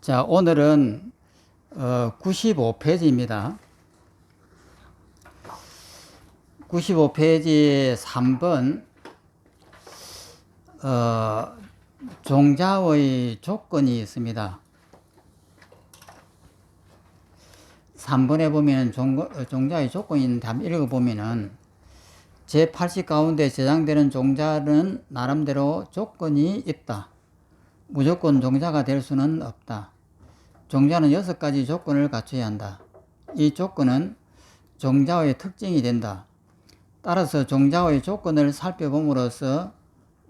자, 오늘은 95페이지입니다. 95페이지 3번 종자의 조건이 있습니다. 3번에 보면 종자의 조건이 있는데 한번 읽어보면은 제80 가운데 저장되는 종자는 나름대로 조건이 있다. 무조건 종자가 될 수는 없다. 종자는 6가지 조건을 갖춰야 한다. 이 조건은 종자의 특징이 된다. 따라서 종자의 조건을 살펴봄으로써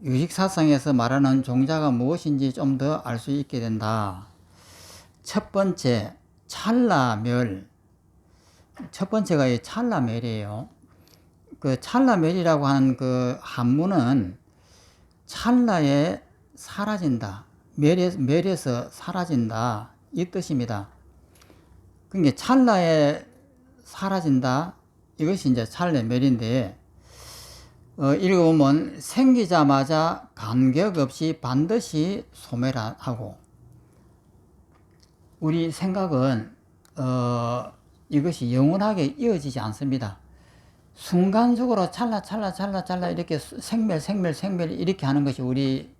유식사상에서 말하는 종자가 무엇인지 좀 더 알 수 있게 된다. 첫 번째, 찰나멸. 첫 번째가 이 찰나멸이에요. 그 찰나멸이라고 하는 그 한문은 찰나에 사라진다. 멸에서 사라진다. 이 뜻입니다. 그러니까 찰나에 사라진다. 이것이 이제 찰나멸인데, 읽어보면 생기자마자 간격 없이 반드시 소멸하고, 우리 생각은 이것이 영원하게 이어지지 않습니다. 순간적으로 찰나 이렇게 생멸 이렇게 하는 것이 우리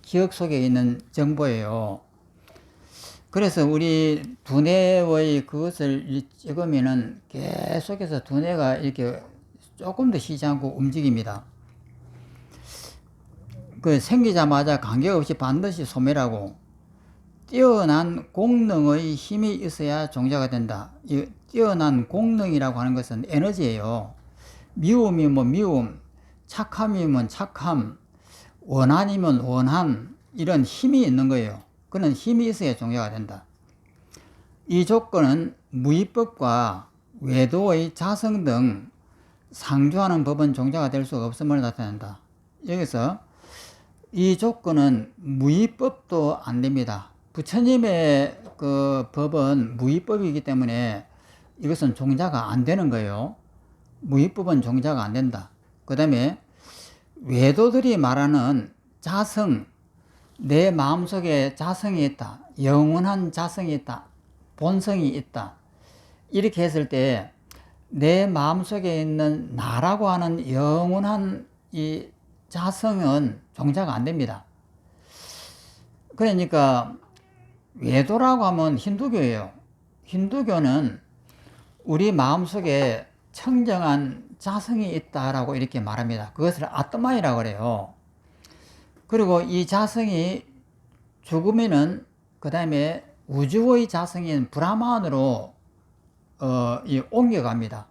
기억 속에 있는 정보예요. 그래서 우리 두뇌의 그것을 찍으면은 계속해서 두뇌가 이렇게 조금 더 쉬지 않고 움직입니다. 그 생기자마자 관계없이 반드시 소멸하고, 뛰어난 공능의 힘이 있어야 종자가 된다. 이 뛰어난 공능이라고 하는 것은 에너지예요. 미움이면 미움, 착함이면 착함, 원한이면 원한, 이런 힘이 있는 거예요. 그는 힘이 있어야 종자가 된다. 이 조건은 무위법과 외도의 자성 등 상주하는 법은 종자가 될 수가 없음을 나타낸다. 여기서 이 조건은 무위법도 안 됩니다. 부처님의 그 법은 무위법이기 때문에 이것은 종자가 안 되는 거예요. 무위법은 종자가 안 된다. 그 다음에 외도들이 말하는 자성, 내 마음속에 자성이 있다. 영원한 자성이 있다. 본성이 있다. 이렇게 했을 때 내 마음속에 있는 나라고 하는 영원한 이 자성은 종자가 안 됩니다. 그러니까 외도라고 하면 힌두교예요. 힌두교는 우리 마음속에 청정한 자성이 있다라고 이렇게 말합니다. 그것을 아트마이라고 그래요. 그리고 이 자성이 죽으면은 그 다음에 우주의 자성인 브라만으로 옮겨갑니다.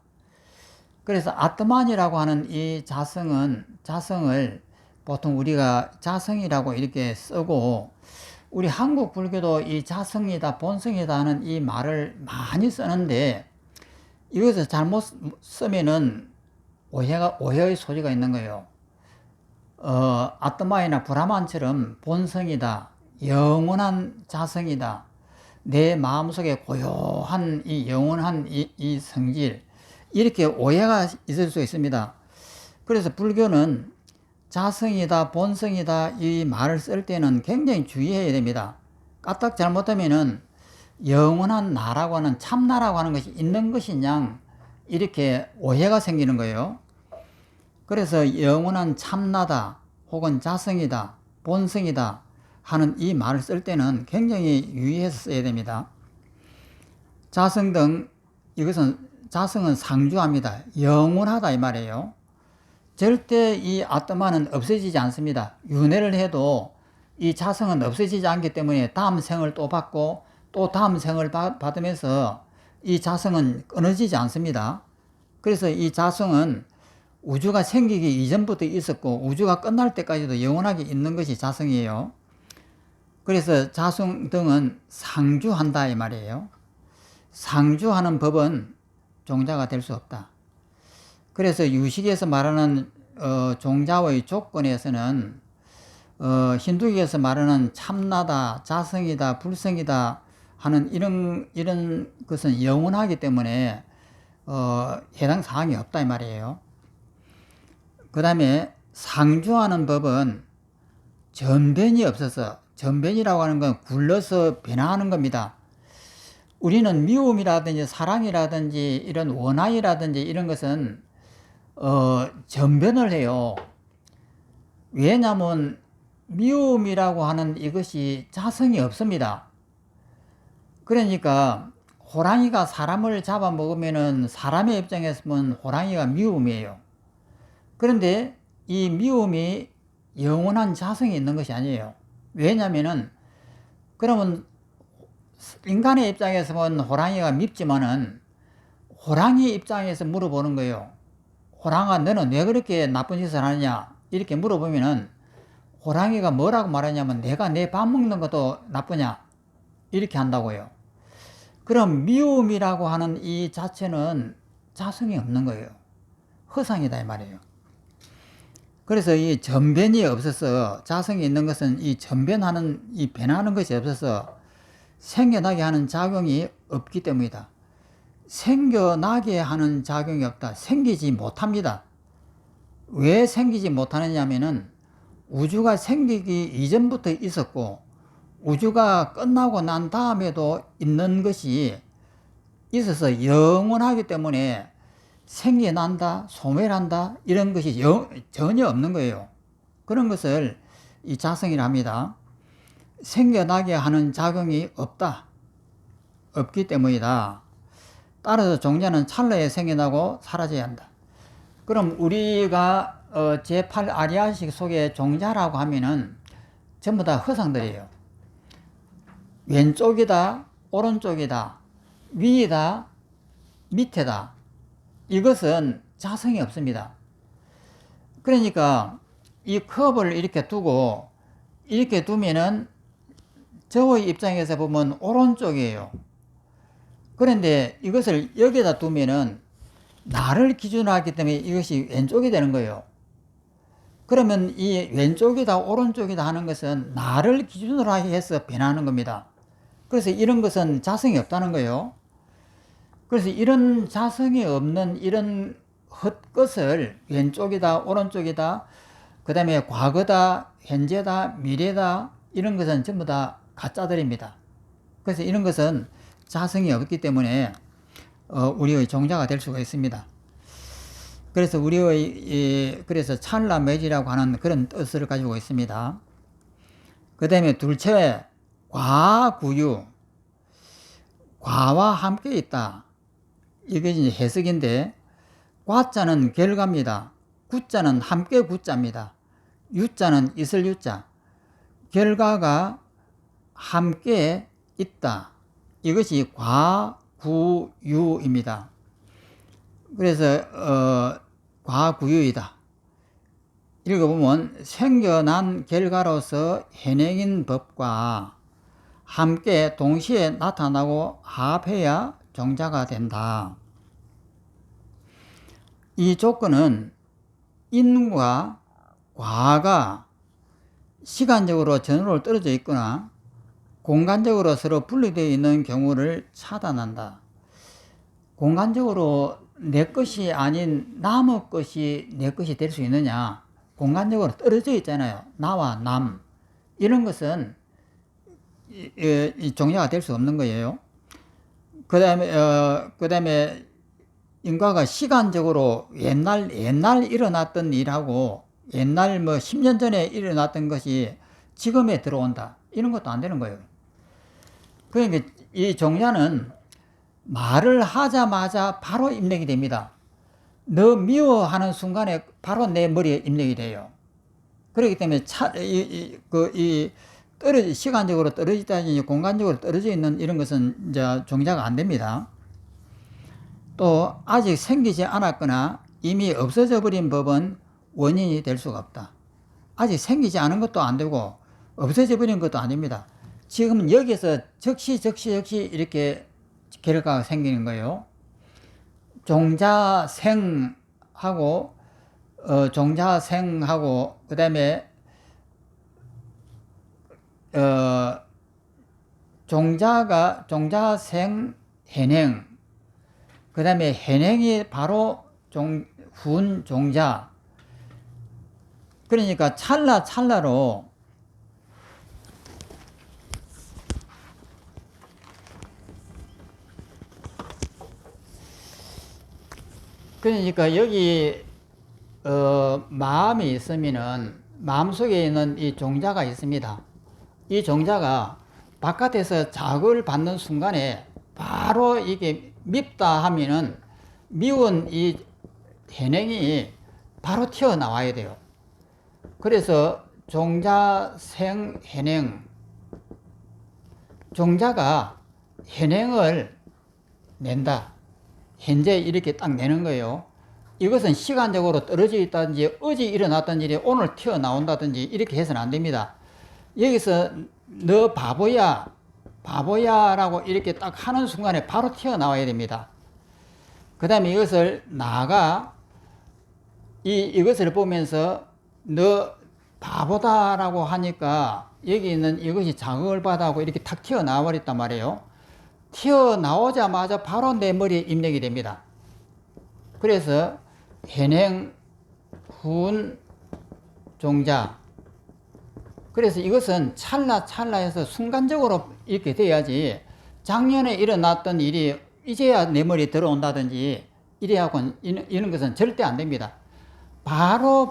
그래서 아트만이라고 하는 이 자성을 보통 우리가 자성이라고 이렇게 쓰고, 우리 한국 불교도 이 자성이다, 본성이다 하는 이 말을 많이 쓰는데, 이것을 잘못 쓰면은 오해의 소지가 있는 거예요. 아트마이나 브라만처럼 본성이다, 영원한 자성이다, 내 마음속에 고요한 이 영원한 이 성질, 이렇게 오해가 있을 수 있습니다. 그래서 불교는 자성이다, 본성이다 이 말을 쓸 때는 굉장히 주의해야 됩니다. 까딱 잘못하면은 영원한 나라고 하는 참나라고 하는 것이 있는 것이냐 이렇게 오해가 생기는 거예요. 그래서 영원한 참나다 혹은 자성이다, 본성이다 하는 이 말을 쓸 때는 굉장히 유의해서 써야 됩니다. 자성 등, 이것은 자성은 상주합니다. 영원하다 이 말이에요. 절대 이 아트마는 없어지지 않습니다. 윤회를 해도 이 자성은 없어지지 않기 때문에 다음 생을 또 받고 또 다음 생을 받으면서 이 자성은 끊어지지 않습니다. 그래서 이 자성은 우주가 생기기 이전부터 있었고 우주가 끝날 때까지도 영원하게 있는 것이 자성이에요. 그래서 자성 등은 상주한다 이 말이에요. 상주하는 법은 종자가 될 수 없다. 그래서 유식에서 말하는 종자의 조건에서는 힌두교에서 말하는 참나다, 자성이다, 불성이다 하는 이런 것은 영원하기 때문에 해당 사항이 없다 이 말이에요. 그 다음에 상주하는 법은 전변이 없어서 전변이라고 하는 건 굴러서 변화하는 겁니다. 우리는 미움이라든지 사랑이라든지 이런 원한이라든지 이런 것은 전변을 해요. 왜냐하면 미움이라고 하는 이것이 자성이 없습니다. 그러니까 호랑이가 사람을 잡아먹으면은 사람의 입장에서 보면 호랑이가 미움이에요. 그런데 이 미움이 영원한 자성이 있는 것이 아니에요. 왜냐면은 그러면 인간의 입장에서 보면 호랑이가 밉지만은 호랑이 입장에서 물어보는 거예요. 호랑아, 너는 왜 그렇게 나쁜 짓을 하느냐? 이렇게 물어보면은 호랑이가 뭐라고 말하냐면 내가 내 밥 먹는 것도 나쁘냐? 이렇게 한다고요. 그럼 미움이라고 하는 이 자체는 자성이 없는 거예요. 허상이다 이 말이에요. 그래서 이 전변이 없어서 자성이 있는 것은 이 전변하는 이 변하는 것이 없어서 생겨나게 하는 작용이 없기 때문이다. 생겨나게 하는 작용이 없다. 생기지 못합니다. 왜 생기지 못하느냐면은 우주가 생기기 이전부터 있었고 우주가 끝나고 난 다음에도 있는 것이 있어서 영원하기 때문에 생겨난다, 소멸한다 이런 것이 전혀 없는 거예요. 그런 것을 이 자성이라 합니다. 생겨나게 하는 작용이 없기 때문이다. 따라서 종자는 찰나에 생겨나고 사라져야 한다. 그럼 우리가 제8 아리아식 속에 종자라고 하면은 전부 다 허상들이에요. 왼쪽이다, 오른쪽이다, 위이다, 밑에다. 이것은 자성이 없습니다. 그러니까 이 컵을 이렇게 두고 이렇게 두면은 저의 입장에서 보면 오른쪽이에요. 그런데 이것을 여기다 두면은 나를 기준으로 하기 때문에 이것이 왼쪽이 되는 거예요. 그러면 이 왼쪽이다 오른쪽이다 하는 것은 나를 기준으로 해서 변하는 겁니다. 그래서 이런 것은 자성이 없다는 거예요. 그래서 이런 자성이 없는 이런 헛것을 왼쪽이다 오른쪽이다 그 다음에 과거다 현재다 미래다 이런 것은 전부 다 가짜들입니다. 그래서 이런 것은 자성이 없기 때문에 우리의 종자가 될 수가 있습니다. 그래서 그래서 찰나매지라고 하는 그런 뜻을 가지고 있습니다. 그 다음에 둘째, 과구유. 과와 함께 있다. 이게 이제 해석인데, 과자는 결과입니다. 구자는 함께 구자입니다. 유자는 있을 유자. 결과가 함께 있다. 이것이 과구유입니다. 그래서 과구유이다. 읽어보면 생겨난 결과로서 현행인 법과 함께 동시에 나타나고 합해야 종자가 된다. 이 조건은 인과 과가 시간적으로 전후로 떨어져 있거나 공간적으로 서로 분리되어 있는 경우를 차단한다. 공간적으로 내 것이 아닌 남의 것이 내 것이 될 수 있느냐? 공간적으로 떨어져 있잖아요. 나와 남. 이런 것은 이 종자가 될 수 없는 거예요. 그 다음에 인과가 시간적으로 옛날 일어났던 일하고 옛날 10년 전에 일어났던 것이 지금에 들어온다. 이런 것도 안 되는 거예요. 그러니까 이 종자는 말을 하자마자 바로 입력이 됩니다. 너 미워하는 순간에 바로 내 머리에 입력이 돼요. 그렇기 때문에 시간적으로 떨어지다든지 공간적으로 떨어져 있는 이런 것은 이제 종자가 안 됩니다. 또 아직 생기지 않았거나 이미 없어져 버린 법은 원인이 될 수가 없다. 아직 생기지 않은 것도 안 되고 없어져 버린 것도 아닙니다. 지금 여기서 즉시 이렇게 결과가 생기는 거예요. 종자생하고 그 다음에 종자생 현행, 그 다음에 현행이 바로 군 종자. 그러니까 찰나로 그러니까 여기 마음이 있으면은 마음속에 있는 이 종자가 있습니다. 이 종자가 바깥에서 자극을 받는 순간에 바로 이게 밉다 하면은 미운 이 현행이 바로 튀어나와야 돼요. 그래서 종자 생 현행, 종자가 현행을 낸다. 현재 이렇게 딱 내는 거예요. 이것은 시간적으로 떨어져 있다든지 어제 일어났던 일이 오늘 튀어나온다든지 이렇게 해서는 안 됩니다. 여기서 너 바보야, 바보야 라고 이렇게 딱 하는 순간에 바로 튀어나와야 됩니다. 그 다음에 이것을 나가 이것을 보면서 너 바보다 라고 하니까 여기 있는 이것이 자극을 받아고 이렇게 탁 튀어나와 버렸단 말이에요. 튀어나오자마자 바로 내 머리에 입력이 됩니다. 그래서 현행 훈 종자, 그래서 이것은 찰나찰나해서 순간적으로 이렇게 돼야지 작년에 일어났던 일이 이제야 내 머리에 들어온다든지 이래하고는 이런 것은 절대 안 됩니다. 바로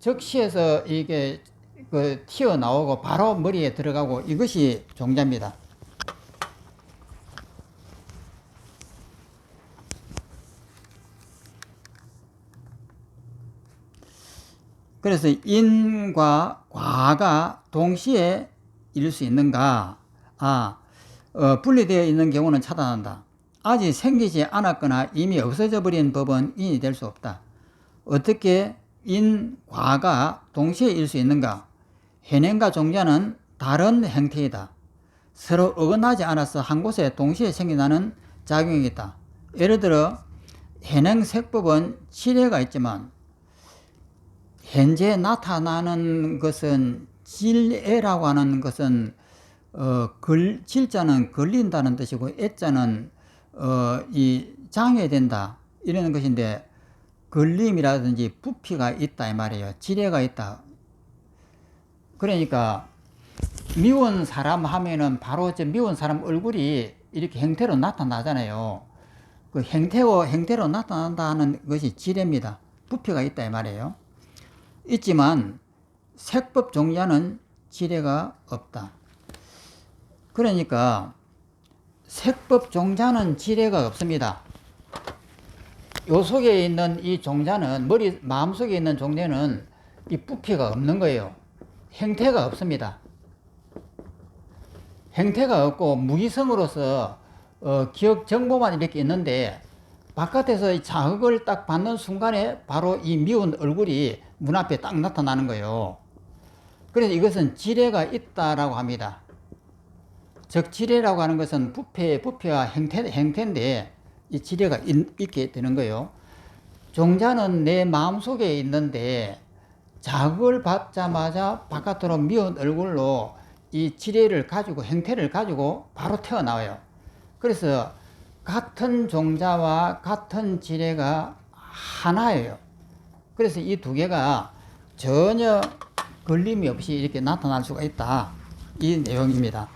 적시해서 이게 튀어나오고 바로 머리에 들어가고 이것이 종자입니다. 그래서 인과 과가 동시에 이룰 수 있는가? 분리되어 있는 경우는 차단한다. 아직 생기지 않았거나 이미 없어져 버린 법은 인이 될 수 없다. 어떻게 인, 과가 동시에 이룰 수 있는가? 현행과 종자는 다른 형태이다. 서로 어긋나지 않아서 한 곳에 동시에 생겨나는 작용이 있다. 예를 들어 현행색법은 지뢰가 있지만 현재 나타나는 것은 질애라고 하는 것은 질자는 걸린다는 뜻이고 애자는 이 장애된다 이러는 것인데 걸림이라든지 부피가 있다 이 말이에요. 질애가 있다. 그러니까 미운 사람 하면은 바로 저 미운 사람 얼굴이 이렇게 형태로 나타나잖아요. 그 형태로 나타난다는 것이 질애입니다. 부피가 있다 이 말이에요. 있지만 색법 종자는 지뢰가 없다. 그러니까 색법 종자는 지뢰가 없습니다. 요 속에 있는 이 종자는 마음속에 있는 종자는 이 부피가 없는 거예요. 형태가 없습니다. 형태가 없고 무기성으로서 기억 정보만 이렇게 있는데 바깥에서 자극을 딱 받는 순간에 바로 이 미운 얼굴이 문 앞에 딱 나타나는 거예요. 그래서 이것은 지뢰가 있다라고 합니다. 즉 지뢰라고 하는 것은 부피와 형태인데 이 지뢰가 있게 되는 거예요. 종자는 내 마음속에 있는데 자극을 받자마자 바깥으로 미운 얼굴로 이 지뢰를 가지고 형태를 가지고 바로 튀어나와요. 그래서 같은 종자와 같은 지뢰가 하나예요. 그래서 이 두 개가 전혀 걸림이 없이 이렇게 나타날 수가 있다. 이 내용입니다.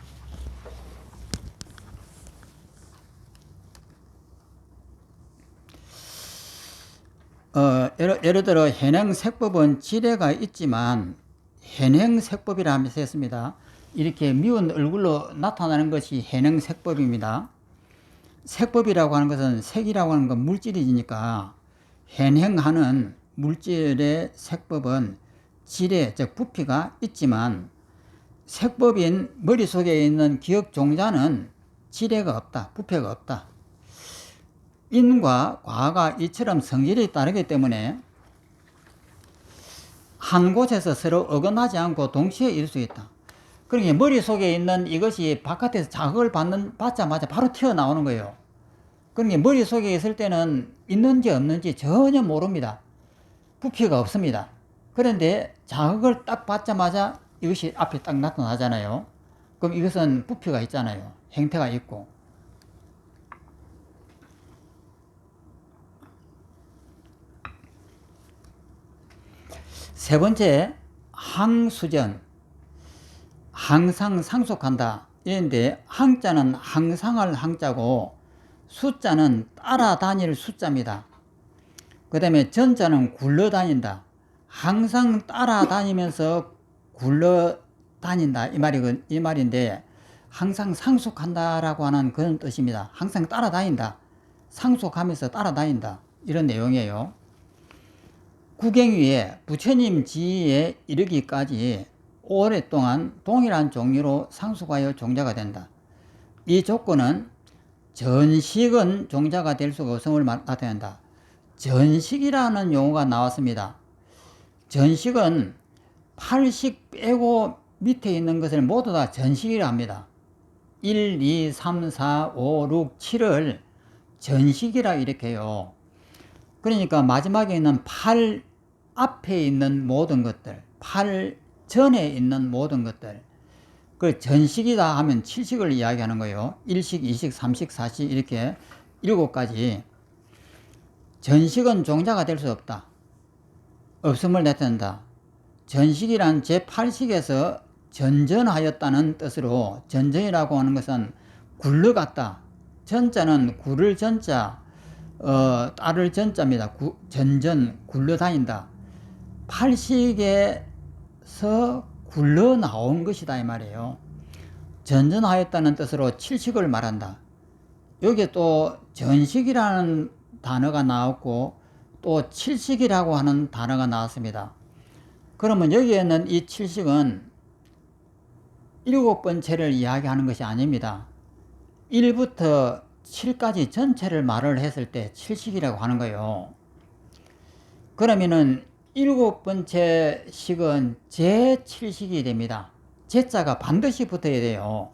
예를 들어 현행색법은 지뢰가 있지만 현행색법이라 하면서 했습니다. 이렇게 미운 얼굴로 나타나는 것이 현행색법입니다. 색법이라고 하는 것은 색이라고 하는 건 물질이니까 현행하는 물질의 색법은 질의 즉 부피가 있지만 색법인 머릿속에 있는 기억 종자는 질의가 없다. 부피가 없다. 인과 과가 이처럼 성질이 다르기 때문에 한 곳에서 서로 어긋나지 않고 동시에 이룰 수 있다. 그러니까 머릿속에 있는 이것이 바깥에서 자극을 받자마자 바로 튀어나오는 거예요. 그러니까 머릿속에 있을 때는 있는지 없는지 전혀 모릅니다. 부피가 없습니다. 그런데 자극을 딱 받자마자 이것이 앞에 딱 나타나잖아요. 그럼 이것은 부피가 있잖아요. 형태가 있고. 세 번째, 항수전. 항상 상속한다. 이런데 항자는 항상할 항자고 숫자는 따라다닐 숫자입니다. 그 다음에 전자는 굴러다닌다. 항상 따라다니면서 굴러다닌다. 이 말인데, 항상 상속한다라고 하는 그런 뜻입니다. 항상 따라다닌다. 상속하면서 따라다닌다. 이런 내용이에요. 구경위에 부처님 지위에 이르기까지 오랫동안 동일한 종류로 상속하여 종자가 된다. 이 조건은 전식은 종자가 될 수가 없음을 나타낸다. 전식이라는 용어가 나왔습니다. 전식은 8식 빼고 밑에 있는 것을 모두 다 전식이라 합니다. 1, 2, 3, 4, 5, 6, 7을 전식이라 이렇게 해요. 그러니까 마지막에 있는 8 앞에 있는 모든 것들, 8 전에 있는 모든 것들, 그 전식이다 하면 7식을 이야기하는 거예요. 1식, 2식, 3식, 4식 이렇게 7가지. 전식은 종자가 될 수 없다. 없음을 나타낸다. 전식이란 제8식에서 전전하였다는 뜻으로, 전전이라고 하는 것은 굴러갔다. 전자는 굴을 전자, 따를 전자입니다. 전전, 굴러다닌다. 8식에서 굴러 나온 것이다 이 말이에요. 전전하였다는 뜻으로 7식을 말한다. 여기에 또 전식이라는 단어가 나왔고 또 7식이라고 하는 단어가 나왔습니다. 그러면 여기에는 이 7식은 7번째를 이야기하는 것이 아닙니다. 1부터 7까지 전체를 말을 했을 때 7식이라고 하는 거예요. 그러면은 7번째 식은 제7식이 됩니다. 제자가 반드시 붙어야 돼요.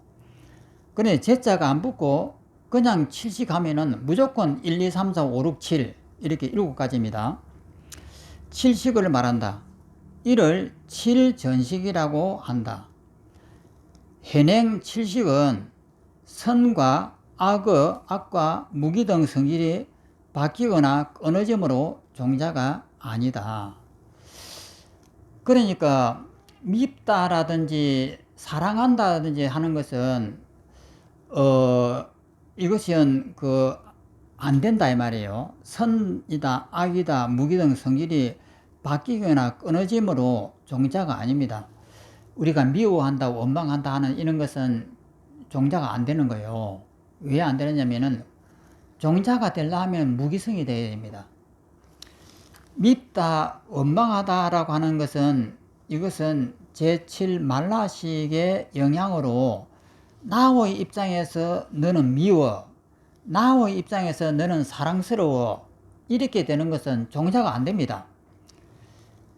그런데 제자가 안 붙고 그냥 7식 하면은 무조건 1, 2, 3, 4, 5, 6, 7 이렇게 7가지입니다. 7식을 말한다. 이를 7전식이라고 한다. 현행 7식은 선과 악과 무기 등 성질이 바뀌거나 끊어짐으로 종자가 아니다. 그러니까 밉다라든지 사랑한다든지 하는 것은 이것은 안 된다 이 말이에요. 선이다, 악이다, 무기 등 성질이 바뀌거나 끊어짐으로 종자가 아닙니다. 우리가 미워한다, 원망한다 하는 이런 것은 종자가 안 되는 거예요. 왜 안 되느냐면은 종자가 되려면 무기성이 되어야 됩니다. 밉다, 원망하다라고 하는 것은 이것은 제7 말라식의 영향으로 나의 입장에서 너는 미워, 나의 입장에서 너는 사랑스러워 이렇게 되는 것은 종자가 안 됩니다.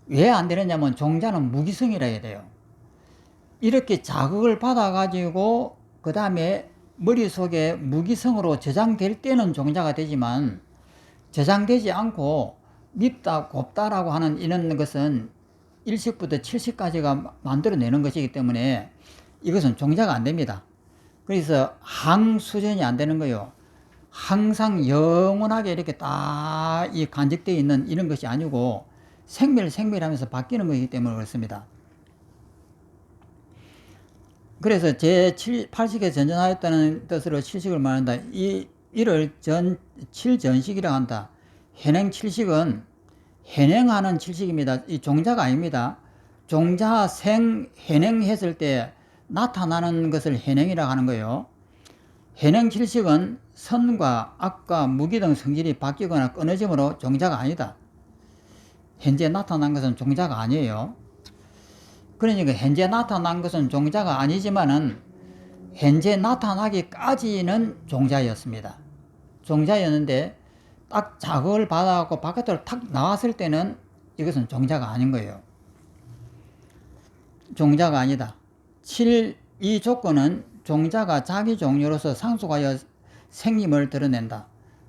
왜 안 되느냐면 종자는 무기성이라 해야 돼요. 이렇게 자극을 받아 가지고 그 다음에 머릿속에 무기성으로 저장될 때는 종자가 되지만 저장되지 않고 밉다, 곱다라고 하는 이런 것은 1식부터 7식까지가 만들어내는 것이기 때문에 이것은 종자가 안 됩니다. 그래서 항수전이 안 되는 거예요. 항상 영원하게 이렇게 딱 이 간직되어 있는 이런 것이 아니고 생멸하면서 바뀌는 것이기 때문에 그렇습니다. 그래서 제8식에 전전하였다는 뜻으로 7식을 말한다. 이를 7전식이라고 한다. 현행 7식은 현행하는 7식입니다. 이 종자가 아닙니다. 종자 현행했을 때 나타나는 것을 현행이라고 하는 거예요. 현행 7식은 선과 악과 무기 등 성질이 바뀌거나 끊어짐으로 종자가 아니다. 현재 나타난 것은 종자가 아니에요. 그러니까 현재 나타난 것은 종자가 아니지만은 현재 나타나기까지는 종자였습니다. 종자였는데 딱 자극을 받아갖고 바깥으로 탁 나왔을 때는 이것은 종자가 아닌 거예요. 종자가 아니다. 이 조건은 종자가 자기 종류로서 상속하여 생림을 드러낸다.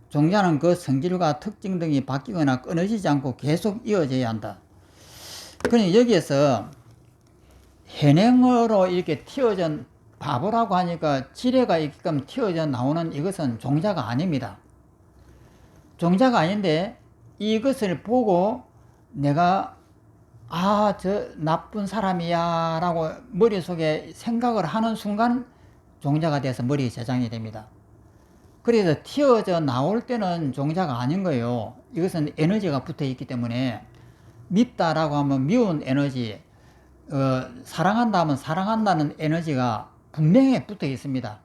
종자는 그 성질과 특징 등이 바뀌거나 끊어지지 않고 계속 이어져야 한다. 그러니 여기에서 현행으로 이렇게 튀어져 바보라고 하니까 지뢰가 있게끔 튀어져 나오는 이것은 종자가 아닙니다. 종자가 아닌데 이것을 보고 내가 저 나쁜 사람이야 라고 머릿속에 생각을 하는 순간 종자가 돼서 머리에 저장이 됩니다. 그래서 튀어져 나올 때는 종자가 아닌 거예요. 이것은 에너지가 붙어 있기 때문에 밉다라고 하면 미운 에너지, 사랑한다 하면 사랑한다는 에너지가 분명히 붙어 있습니다.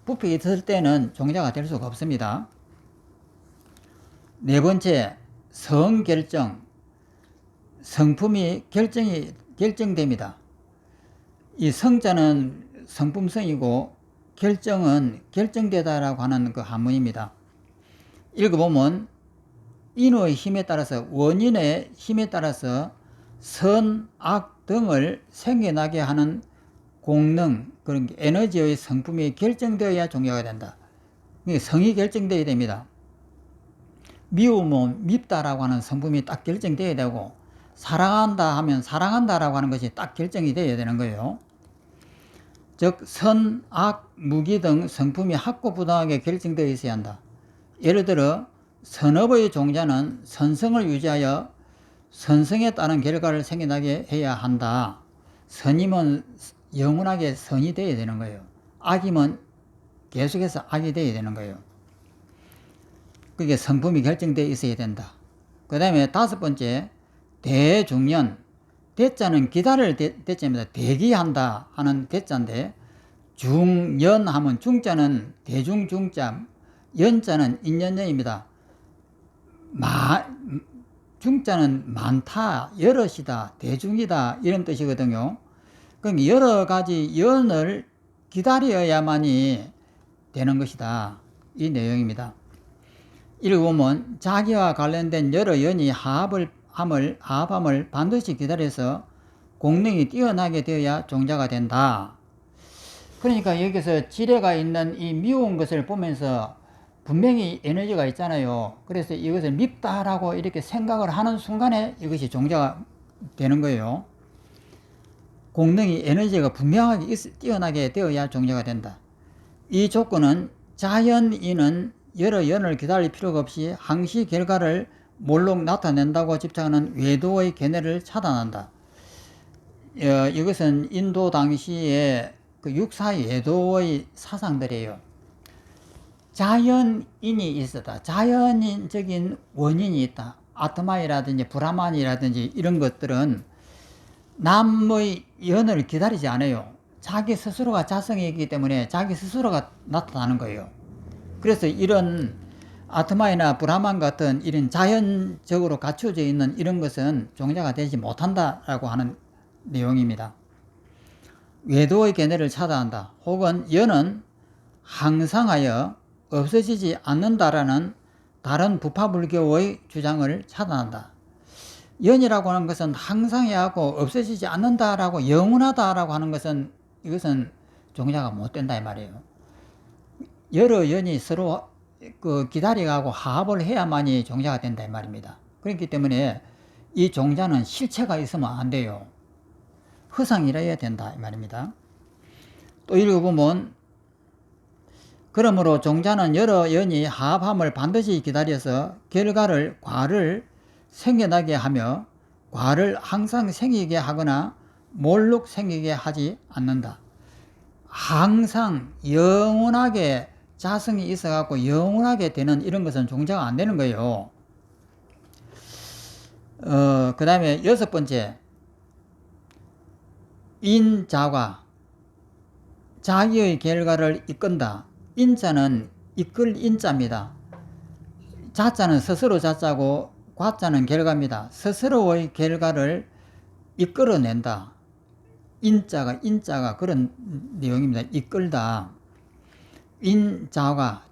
붙어 있을 때는 종자가 될 수가 없습니다. 네 번째, 성결정. 성품이 결정됩니다. 이 성자는 성품성이고 결정은 결정되다라고 하는 그 한문입니다. 읽어보면 인의 힘에 따라서, 원인의 힘에 따라서 선, 악 등을 생겨나게 하는 공능, 그런 에너지의 성품이 결정되어야 종자가 된다. 성이 결정되어야 됩니다. 미움은 밉다라고 하는 성품이 딱 결정되어야 되고, 사랑한다 하면 사랑한다라고 하는 것이 딱 결정이 되어야 되는 거예요. 즉 선, 악, 무기 등 성품이 확고부당하게 결정되어 있어야 한다. 예를 들어 선업의 종자는 선성을 유지하여 선성에 따른 결과를 생겨나게 해야 한다. 선이면 영원하게 선이 되어야 되는 거예요. 악이면 계속해서 악이 되어야 되는 거예요. 그게 성품이 결정되어 있어야 된다. 그 다음에 다섯 번째, 대중년. 대자는 기다릴 대자입니다. 대기한다 하는 대자인데, 중연 하면 중자는 대중중자, 연자는 인연연입니다. 중자는 많다, 여럿이다, 대중이다 이런 뜻이거든요. 그럼 여러 가지 연을 기다려야만이 되는 것이다, 이 내용입니다. 읽어보면 자기와 관련된 여러 연이 합함을 반드시 기다려서 공능이 뛰어나게 되어야 종자가 된다. 그러니까 여기서 지뢰가 있는 이 미운 것을 보면서 분명히 에너지가 있잖아요. 그래서 이것을 밉다라고 이렇게 생각을 하는 순간에 이것이 종자가 되는 거예요. 공능이 에너지가 분명하게 뛰어나게 되어야 종자가 된다. 이 조건은 자연인은 여러 연을 기다릴 필요가 없이 항시 결과를 몰록 나타낸다고 집착하는 외도의 견해를 차단한다. 이것은 인도 당시의 그 육사 외도의 사상들이에요. 자연인이 있었다. 자연인적인 원인이 있다. 아트마이라든지 브라만이라든지 이런 것들은 남의 연을 기다리지 않아요. 자기 스스로가 자성이기 때문에 자기 스스로가 나타나는 거예요. 그래서 이런 아트마이나 브라만 같은 이런 자연적으로 갖춰져 있는 이런 것은 종자가 되지 못한다라고 하는 내용입니다. 외도의 견해를 차단한다. 혹은 연은 항상하여 없어지지 않는다라는 다른 부파불교의 주장을 차단한다. 연이라고 하는 것은 항상해하고 없어지지 않는다라고, 영원하다라고 하는 것은 이것은 종자가 못 된다 이 말이에요. 여러 연이 서로 기다려가고 화합을 해야만이 종자가 된다 이 말입니다. 그렇기 때문에 이 종자는 실체가 있으면 안 돼요. 허상이라야 된다 이 말입니다. 또 읽어보면 그러므로 종자는 여러 연이 화합함을 반드시 기다려서 과를 생겨나게 하며 과를 항상 생기게 하거나 몰록 생기게 하지 않는다. 항상 영원하게 자성이 있어갖고 영원하게 되는 이런 것은 종자가 안 되는 거예요. 그 다음에 여섯 번째, 인자가 자기의 결과를 이끈다. 인자는 이끌 인자입니다. 자자는 스스로 자자고 과자는 결과입니다. 스스로의 결과를 이끌어낸다. 인자가 그런 내용입니다. 이끌다. 인자가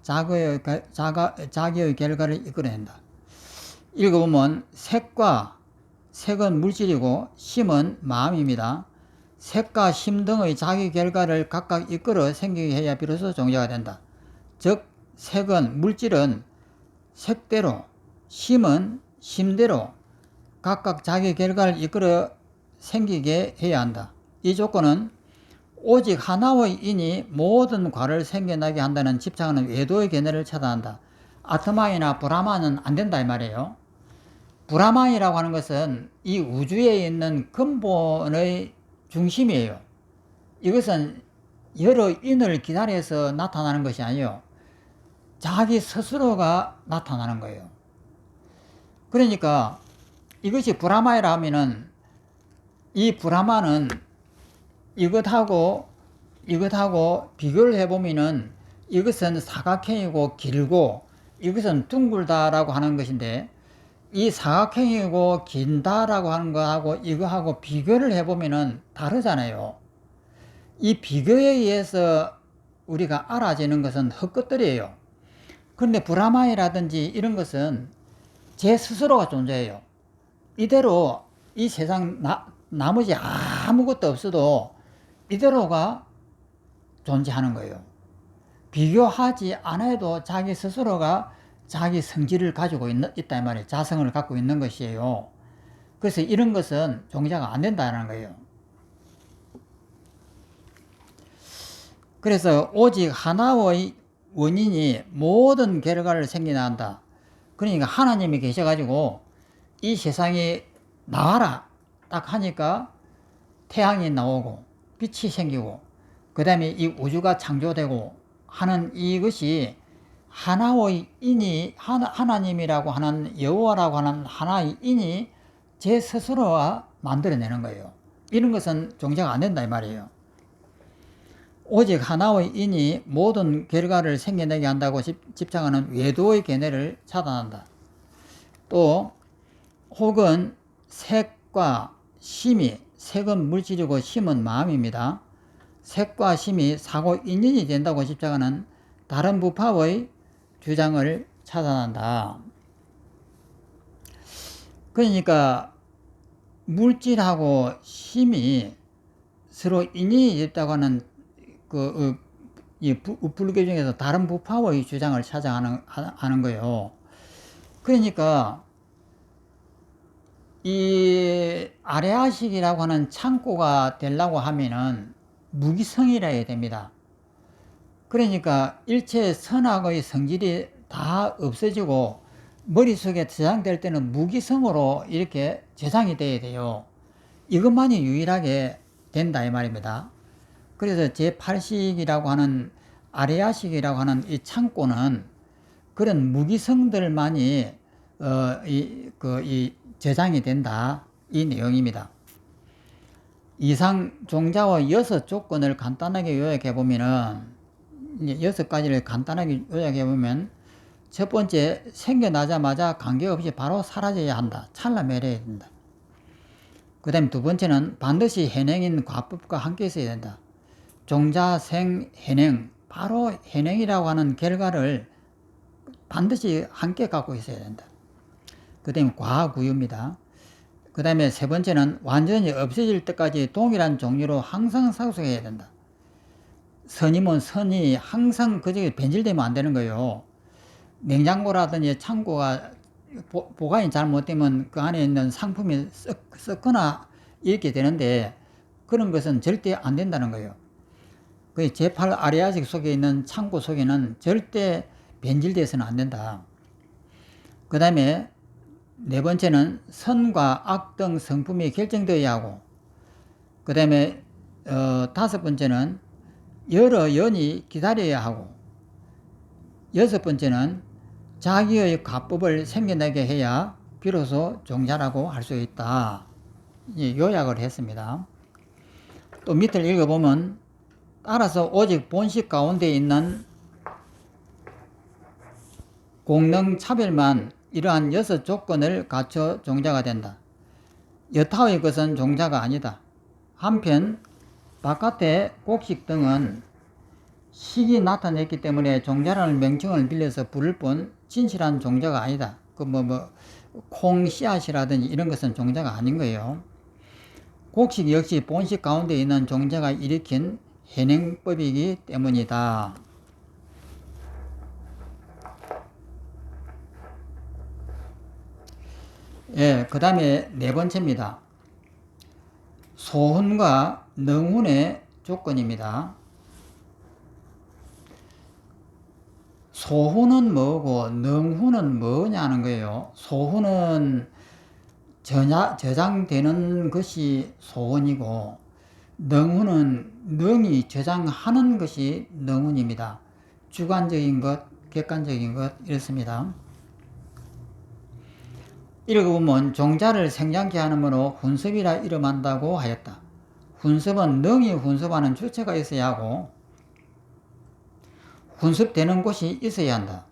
자기의 결과를 이끌어낸다. 읽어보면 색은 물질이고 심은 마음입니다. 색과 심 등의 자기 결과를 각각 이끌어 생기게 해야 비로소 종자가 된다. 즉 물질은 색대로, 심은 심대로 각각 자기 결과를 이끌어 생기게 해야 한다. 이 조건은 오직 하나의 인이 모든 과를 생겨나게 한다는 집착하는 외도의 견해를 차단한다. 아트마이나 브라만은 안 된다 이 말이에요. 브라만이라고 하는 것은 이 우주에 있는 근본의 중심이에요. 이것은 여러 인을 기다려서 나타나는 것이 아니에요. 자기 스스로가 나타나는 거예요. 그러니까 이것이 브라마이라 하면은 이 브라마는 이것하고 비교를 해보면은 이것은 사각형이고 길고 이것은 둥글다라고 하는 것인데, 이 사각형이고 긴다라고 하는 거하고 이거하고 비교를 해보면은 다르잖아요. 이 비교에 의해서 우리가 알아지는 것은 헛것들이에요. 그런데 브라마이라든지 이런 것은 제 스스로가 존재해요. 이대로 이 세상 나머지 아무것도 없어도 이대로가 존재하는 거예요. 비교하지 않아도 자기 스스로가 자기 성질을 가지고 있다 이 말이에요. 자성을 갖고 있는 것이에요. 그래서 이런 것은 존재가 안 된다는 거예요. 그래서 오직 하나의 원인이 모든 결과를 생기나 한다. 그러니까 하나님이 계셔가지고 이 세상이 나와라 딱 하니까 태양이 나오고 빛이 생기고 그 다음에 이 우주가 창조되고 하는 이것이 하나의 인이 하나님이라고 하는 여호와라고 하는 하나의 인이 제 스스로가 만들어내는 거예요. 이런 것은 존재가 안 된다 이 말이에요. 오직 하나의 인이 모든 결과를 생겨내게 한다고 집착하는 외도의 견해를 차단한다. 또 혹은 색과 심이, 색은 물질이고 심은 마음입니다. 색과 심이 사고 인연이 된다고 집착하는 다른 부파의 주장을 차단한다. 그러니까 물질하고 심이 서로 인연이 있다고 하는 이 불교 중에서 다른 부파의 주장을 하는 거예요. 그러니까 이 아레아식이라고 하는 창고가 되려고 하면은 무기성이라 해야 됩니다. 그러니까 일체 선악의 성질이 다 없어지고 머릿속에 저장될 때는 무기성으로 이렇게 저장이 돼야 돼요. 이것만이 유일하게 된다 이 말입니다. 그래서 제8식이라고 하는 아레아식이라고 하는 이 창고는 그런 무기성들만이 이 저장이 된다 이 내용입니다. 이상 종자와 6 조건을 간단하게 요약해 보면은 6가지를 간단하게 요약해 보면, 첫 번째, 생겨나자마자 관계없이 바로 사라져야 한다. 찰나멸해야 된다. 그 다음에 두 번째는 반드시 현행인 과법과 함께 있어야 된다. 종자, 생, 현행, 바로 현행이라고 하는 결과를 반드시 함께 갖고 있어야 된다. 그 다음에 과구유입니다. 그 다음에 세 번째는 완전히 없어질 때까지 동일한 종류로 항상 상속해야 된다. 선이면 선이 항상 그저기 변질되면 안 되는 거예요. 냉장고라든지 창고가 보관이 잘못되면 그 안에 있는 상품이 썩거나 이렇게 되는데, 그런 것은 절대 안 된다는 거예요. 그 제8 아레아식 속에 있는 창고 속에는 절대 변질돼서는 안 된다. 그 다음에 네 번째는 선과 악 등 성품이 결정되어야 하고, 그 다음에 다섯 번째는 여러 연이 기다려야 하고, 여섯 번째는 자기의 가법을 생겨내게 해야 비로소 종자라고 할 수 있다. 요약을 했습니다. 또 밑을 읽어보면, 따라서 오직 본식 가운데 있는 공능 차별만 이러한 6 조건을 갖춰 종자가 된다. 여타의 것은 종자가 아니다. 한편 바깥의 곡식 등은 식이 나타냈기 때문에 종자라는 명칭을 빌려서 부를 뿐 진실한 종자가 아니다. 콩 씨앗이라든지 이런 것은 종자가 아닌 거예요. 곡식 역시 본식 가운데 있는 종자가 일으킨 현행법이기 때문이다. 예, 그 다음에 네 번째입니다. 소훈과 능훈의 조건입니다. 소훈은 뭐고 능훈은 뭐냐는 거예요. 소훈은 저장되는 것이 소훈이고, 능훈은 능이 저장하는 것이 능훈입니다. 주관적인 것, 객관적인 것 이렇습니다. 읽어보면 종자를 생략케 하므로 훈습이라 이름한다고 하였다. 훈습은 능히 훈습하는 주체가 있어야 하고 훈습되는 곳이 있어야 한다.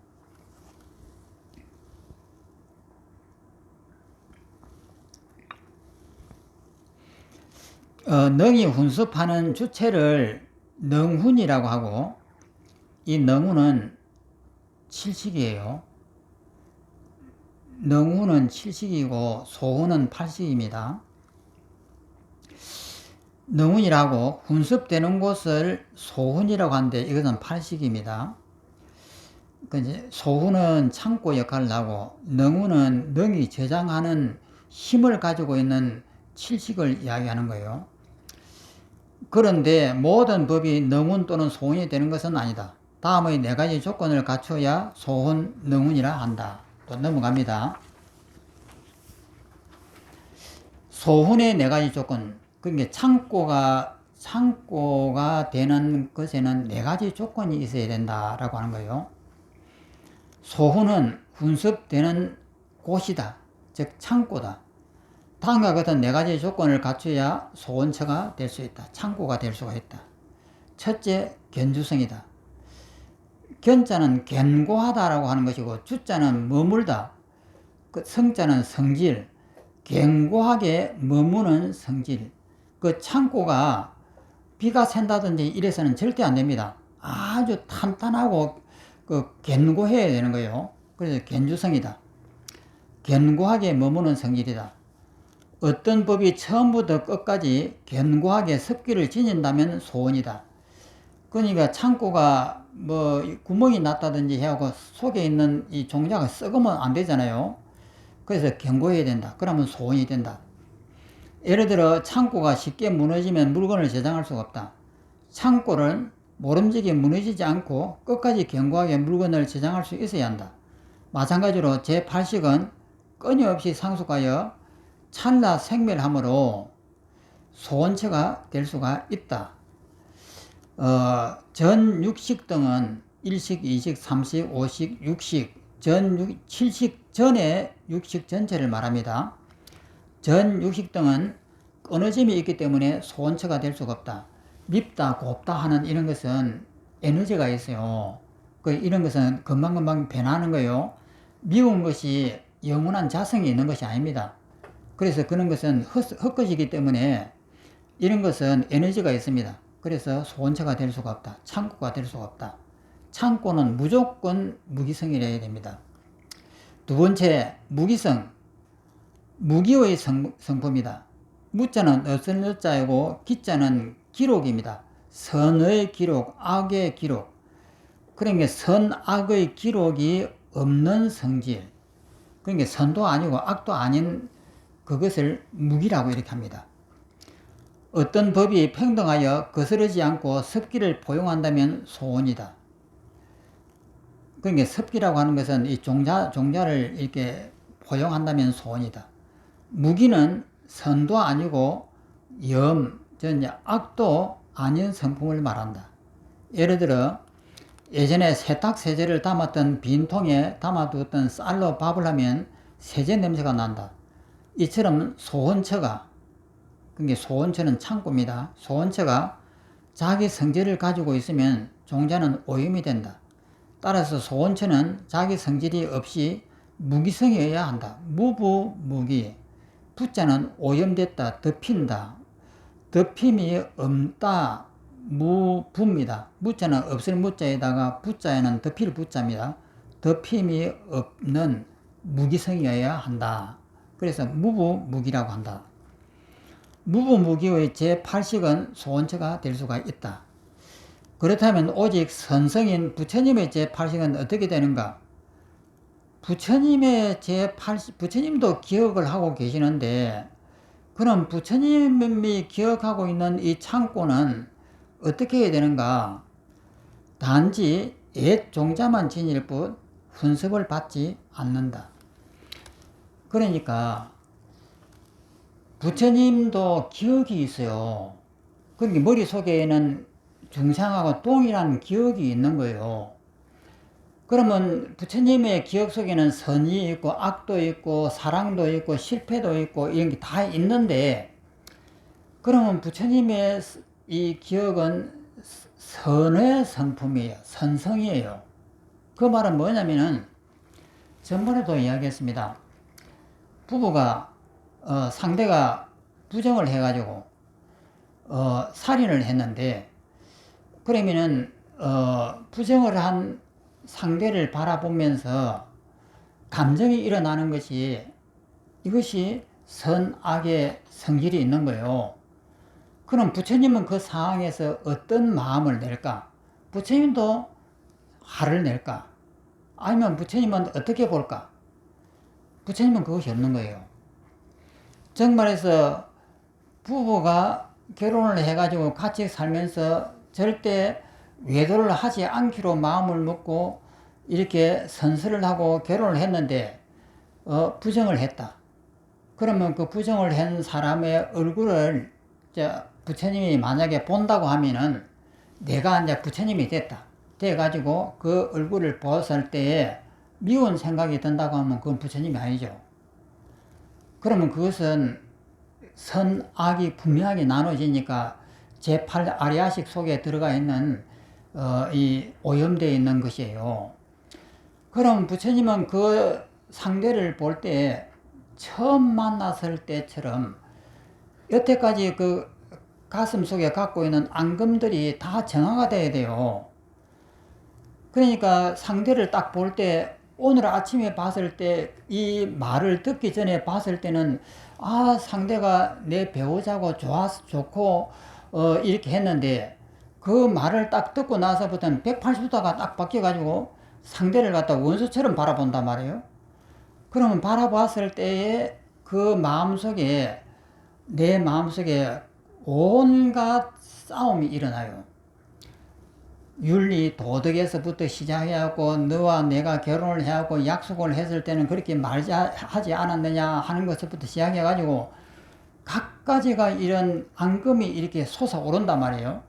능히 훈습하는 주체를 능훈이라고 하고, 이 능훈은 칠식이에요. 능훈은 칠식이고 소훈은 팔식입니다. 능훈이라고 훈습되는 곳을 소훈이라고 하는데 이것은 팔식입니다. 소훈은 창고 역할을 하고 능훈은 능이 저장하는 힘을 가지고 있는 칠식을 이야기하는 거예요. 그런데 모든 법이 능훈 또는 소훈이 되는 것은 아니다. 다음의 4가지 조건을 갖춰야 소훈, 능훈이라 한다. 또 넘어갑니다. 소훈의 4가지 조건. 그러니까 창고가 되는 것에는 4가지 조건이 있어야 된다라고 하는 거예요. 소훈은 훈습되는 곳이다. 즉 창고다. 다음과 같은 4가지 조건을 갖춰야 소원처가 될 수 있다. 창고가 될 수가 있다. 첫째, 견주성이다. 견자는 견고하다라고 하는 것이고 주자는 머물다. 그 성자는 성질, 견고하게 머무는 성질. 그 창고가 비가 샌다든지 이래서는 절대 안 됩니다. 아주 탄탄하고 견고해야 되는 거예요. 그래서 견주성이다. 견고하게 머무는 성질이다. 어떤 법이 처음부터 끝까지 견고하게 습기를 지닌다면 소원이다. 그러니까 창고가 구멍이 났다든지 해하고 속에 있는 이 종자가 썩으면 안 되잖아요. 그래서 견고해야 된다. 그러면 소원이 된다. 예를 들어 창고가 쉽게 무너지면 물건을 저장할 수가 없다. 창고는 모름지기 무너지지 않고 끝까지 견고하게 물건을 저장할 수 있어야 한다. 마찬가지로 제8식은 끊임없이 상속하여 찰나 생멸함으로 소원체가 될 수가 있다. 전 6식 등은 1식, 2식, 3식, 5식, 6식, 7식 전에 6식 전체를 말합니다. 전 6식 등은 끊어짐이 있기 때문에 소원체가 될 수가 없다. 밉다, 곱다 하는 이런 것은 에너지가 있어요. 이런 것은 금방금방 변하는 거예요. 미운 것이 영원한 자성이 있는 것이 아닙니다. 그래서 그런 것은 헛것이기 때문에 이런 것은 에너지가 있습니다. 그래서 소원체가 될 수가 없다. 창고가 될 수가 없다. 창고는 무조건 무기성이라야 됩니다. 두 번째, 무기성. 무기의 성품이다. 무자는 없을 무자이고 기자는 기록입니다. 선의 기록, 악의 기록. 그러니까 선악의 기록이 없는 성질. 그러니까 선도 아니고 악도 아닌 그것을 무기라고 이렇게 합니다. 어떤 법이 평등하여 거스르지 않고 섭기를 포용한다면 소원이다. 그러니까 섭기라고 하는 것은 이 종자를 이렇게 포용한다면 소원이다. 무기는 선도 아니고 악도 아닌 성품을 말한다. 예를 들어 예전에 세탁 세제를 담았던 빈 통에 담아두었던 쌀로 밥을 하면 세제 냄새가 난다. 이처럼 소원처가, 그러니까 소원처는 창고입니다. 소원처가 자기 성질을 가지고 있으면 종자는 오염이 된다. 따라서 소원처는 자기 성질이 없이 무기성이어야 한다. 무부무기. 부자는 오염됐다, 덮인다. 덮임이 없다, 무부입니다. 무자는 없을 무자에다가 부자에는 덮일 부자입니다. 덮임이 없는 무기성이어야 한다. 그래서 무부무기라고 한다. 무부무기의 제8식은 소원처가 될 수가 있다. 그렇다면 오직 선성인 부처님의 제8식은 어떻게 되는가? 부처님도 기억을 하고 계시는데, 그럼 부처님이 기억하고 있는 이 창고는 어떻게 해야 되는가? 단지 옛 종자만 지닐 뿐 훈습을 받지 않는다. 그러니까 부처님도 기억이 있어요. 그러니까 머릿속에는 중생하고 동일한 기억이 있는 거예요. 그러면 부처님의 기억 속에는 선이 있고 악도 있고 사랑도 있고 실패도 있고 이런 게 다 있는데, 그러면 부처님의 이 기억은 선의 성품이에요. 선성이에요. 그 말은 뭐냐면은 전번에도 이야기했습니다. 부부가 상대가 부정을 해가지고 살인을 했는데, 그러면은 부정을 한 상대를 바라보면서 감정이 일어나는 것이, 이것이 선악의 성질이 있는 거예요. 그럼 부처님은 그 상황에서 어떤 마음을 낼까? 부처님도 화를 낼까? 아니면 부처님은 어떻게 볼까? 부처님은 그것이 없는 거예요. 정말해서 부부가 결혼을 해가지고 같이 살면서 절대 외도를 하지 않기로 마음을 먹고 이렇게 선서를 하고 결혼을 했는데 부정을 했다. 그러면 그 부정을 한 사람의 얼굴을 부처님이 만약에 본다고 하면은 내가 이제 부처님이 됐다. 돼가지고 그 얼굴을 보았을 때에 미운 생각이 든다고 하면 그건 부처님이 아니죠. 그러면 그것은 선악이 분명하게 나눠지니까 제8아리아식 속에 들어가 있는 이 오염되어 있는 것이에요. 그럼 부처님은 그 상대를 볼 때 처음 만났을 때처럼 여태까지 그 가슴 속에 갖고 있는 앙금들이 다 정화가 돼야 돼요. 그러니까 상대를 딱 볼 때, 오늘 아침에 봤을 때 이 말을 듣기 전에 봤을 때는 상대가 내 배우자고 좋아서 좋고 이렇게 했는데, 그 말을 딱 듣고 나서부터는 180도가 딱 바뀌어가지고 상대를 갖다 원수처럼 바라본단 말이에요. 그러면 바라봤을 때에 그 마음속에, 내 마음속에 온갖 싸움이 일어나요. 윤리, 도덕에서부터 시작해갖고 너와 내가 결혼을 해갖고 약속을 했을 때는 그렇게 하지 않았느냐 하는 것부터 시작해가지고 각가지가 이런 앙금이 이렇게 솟아오른단 말이에요.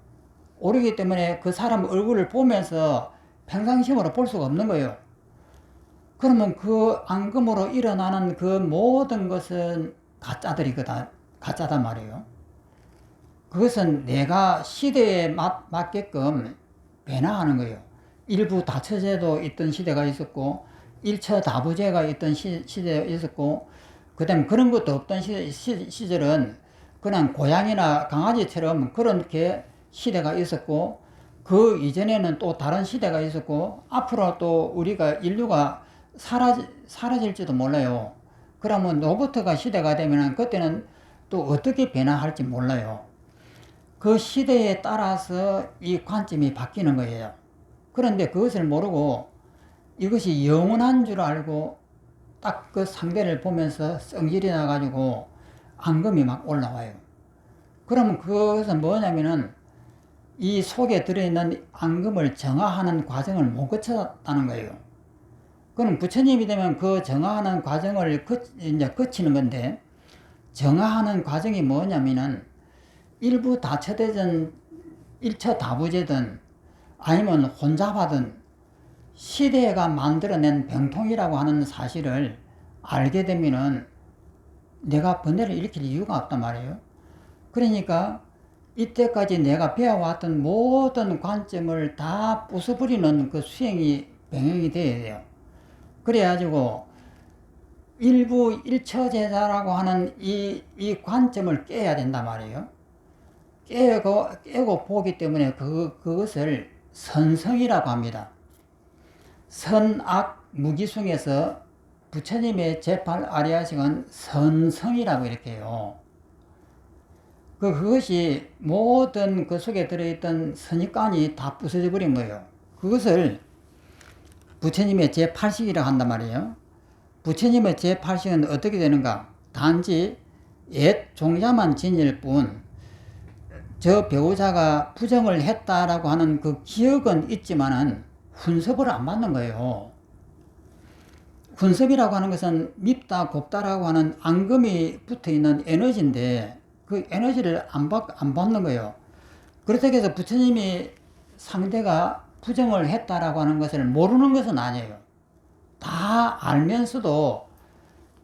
오르기 때문에 그 사람 얼굴을 보면서 평상심으로 볼 수가 없는 거예요. 그러면 그 앙금으로 일어나는 그 모든 것은 가짜단 말이에요. 그것은 내가 시대에 맞게끔 변화하는 거예요. 일부 다처제도 있던 시대가 있었고, 일처다부제가 있던 시대가 있었고, 그 다음에 그런 것도 없던 시절은 그냥 고양이나 강아지처럼 그렇게 시대가 있었고, 그 이전에는 또 다른 시대가 있었고, 앞으로 또 우리가 인류가 사라질지도 몰라요. 그러면 로봇가 시대가 되면 그때는 또 어떻게 변화할지 몰라요. 그 시대에 따라서 이 관점이 바뀌는 거예요. 그런데 그것을 모르고 이것이 영원한 줄 알고 딱 그 상대를 보면서 성질이 나가지고 앙금이 막 올라와요. 그러면 그것은 뭐냐면은 이 속에 들어있는 앙금을 정화하는 과정을 못 거쳤다는 거예요. 그럼 부처님이 되면 그 정화하는 과정을 이제 거치는 건데, 정화하는 과정이 뭐냐면은 일부 다처되든 일처다부제든 아니면 혼잡하든 시대가 만들어낸 병통이라고 하는 사실을 알게 되면은 내가 번뇌를 일으킬 이유가 없단 말이에요. 그러니까 이때까지 내가 배워왔던 모든 관점을 다 부숴버리는 그 수행이 병행이 돼야 돼요. 그래가지고 일부 일처제자라고 하는 이 관점을 깨야 된단 말이에요. 깨고 보기 때문에 그것을 선성이라고 합니다. 선악 무기승에서 부처님의 제8아리아식은 선성이라고 이렇게 해요. 그것이 모든 그 속에 들어있던 선입관이 다 부서져 버린 거예요. 그것을 부처님의 제8식이라고 한단 말이에요. 부처님의 제8식은 어떻게 되는가? 단지 옛 종자만 지닐 뿐, 저 배우자가 부정을 했다라고 하는 그 기억은 있지만은 훈섭을 안 받는 거예요. 훈섭이라고 하는 것은 밉다, 곱다라고 하는 앙금이 붙어 있는 에너지인데 그 에너지를 안 받는 거예요. 그렇다고 해서 부처님이 상대가 부정을 했다라고 하는 것을 모르는 것은 아니에요. 다 알면서도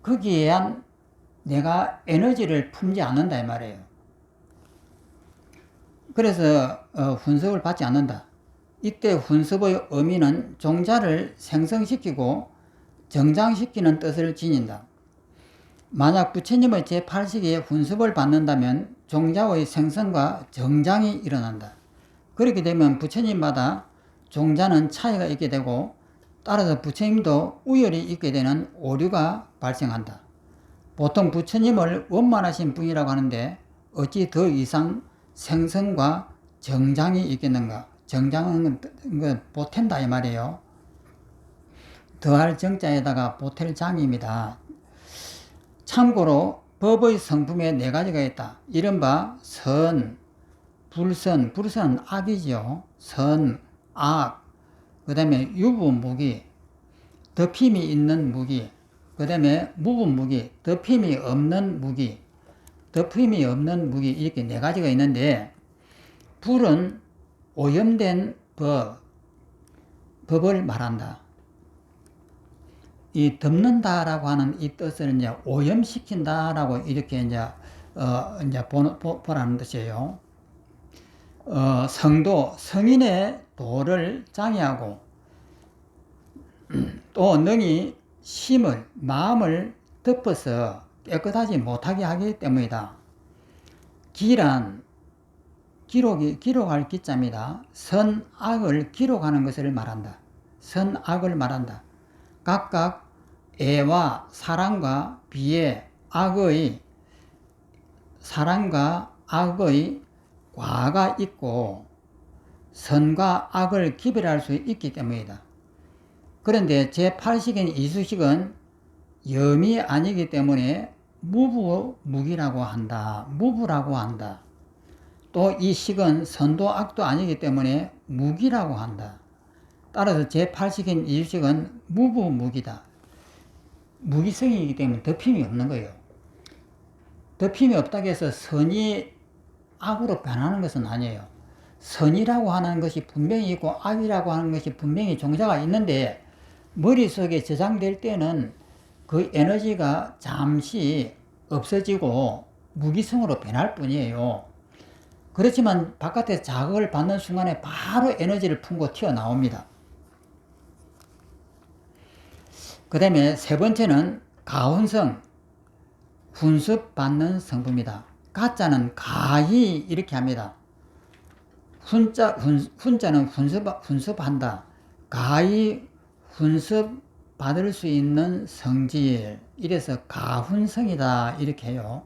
거기에 한 내가 에너지를 품지 않는다 이 말이에요. 그래서 훈습을 받지 않는다. 이때 훈습의 의미는 종자를 생성시키고 정장시키는 뜻을 지닌다. 만약 부처님의 제8시기에 훈습을 받는다면 종자의 생성과 정장이 일어난다. 그렇게 되면 부처님마다 종자는 차이가 있게 되고 따라서 부처님도 우열이 있게 되는 오류가 발생한다. 보통 부처님을 원만하신 분이라고 하는데 어찌 더 이상 생성과 정장이 있겠는가? 정장은 보탠다 이 말이에요. 더할 정자에다가 보탤 장입니다. 참고로 법의 성품에 4가지가 있다. 이른바 선, 불선, 불선은 악이죠. 선, 악, 그 다음에 유부무기, 덮임이 있는 무기, 그 다음에 무부무기, 덮임이 없는 무기, 덮임이 없는 무기, 이렇게 4가지가 있는데, 불은 오염된 법을 말한다. 이 덮는다라고 하는 이 뜻을 이제 오염시킨다라고 이렇게 이제 보라는 뜻이에요. 성도, 성인의 도를 장애하고 또 능히 심을, 마음을 덮어서 깨끗하지 못하게 하기 때문이다. 기란, 기록할 기자입니다. 선악을 기록하는 것을 말한다. 선악을 말한다. 각각 애와 사랑과 비애, 사랑과 악의 과가 있고 선과 악을 기별할 수 있기 때문이다. 그런데 제8식인 이수식은 염이 아니기 때문에 무부무기라고 한다. 무부라고 한다. 또 이 식은 선도 악도 아니기 때문에 무기라고 한다. 따라서 제8식인 이수식은 무부무기다. 무기성이기 때문에 덮임이 없는 거예요. 덮임이 없다고 해서 선이 악으로 변하는 것은 아니에요. 선이라고 하는 것이 분명히 있고 악이라고 하는 것이 분명히 종자가 있는데 머릿속에 저장될 때는 그 에너지가 잠시 없어지고 무기성으로 변할 뿐이에요. 그렇지만 바깥에 자극을 받는 순간에 바로 에너지를 품고 튀어나옵니다. 그 다음에 3번째는 가훈성, 훈습받는 성품이다. 가짜는 가히 이렇게 합니다. 훈자는 훈습한다. 가히 훈습받을 수 있는 성질, 이래서 가훈성이다 이렇게 해요.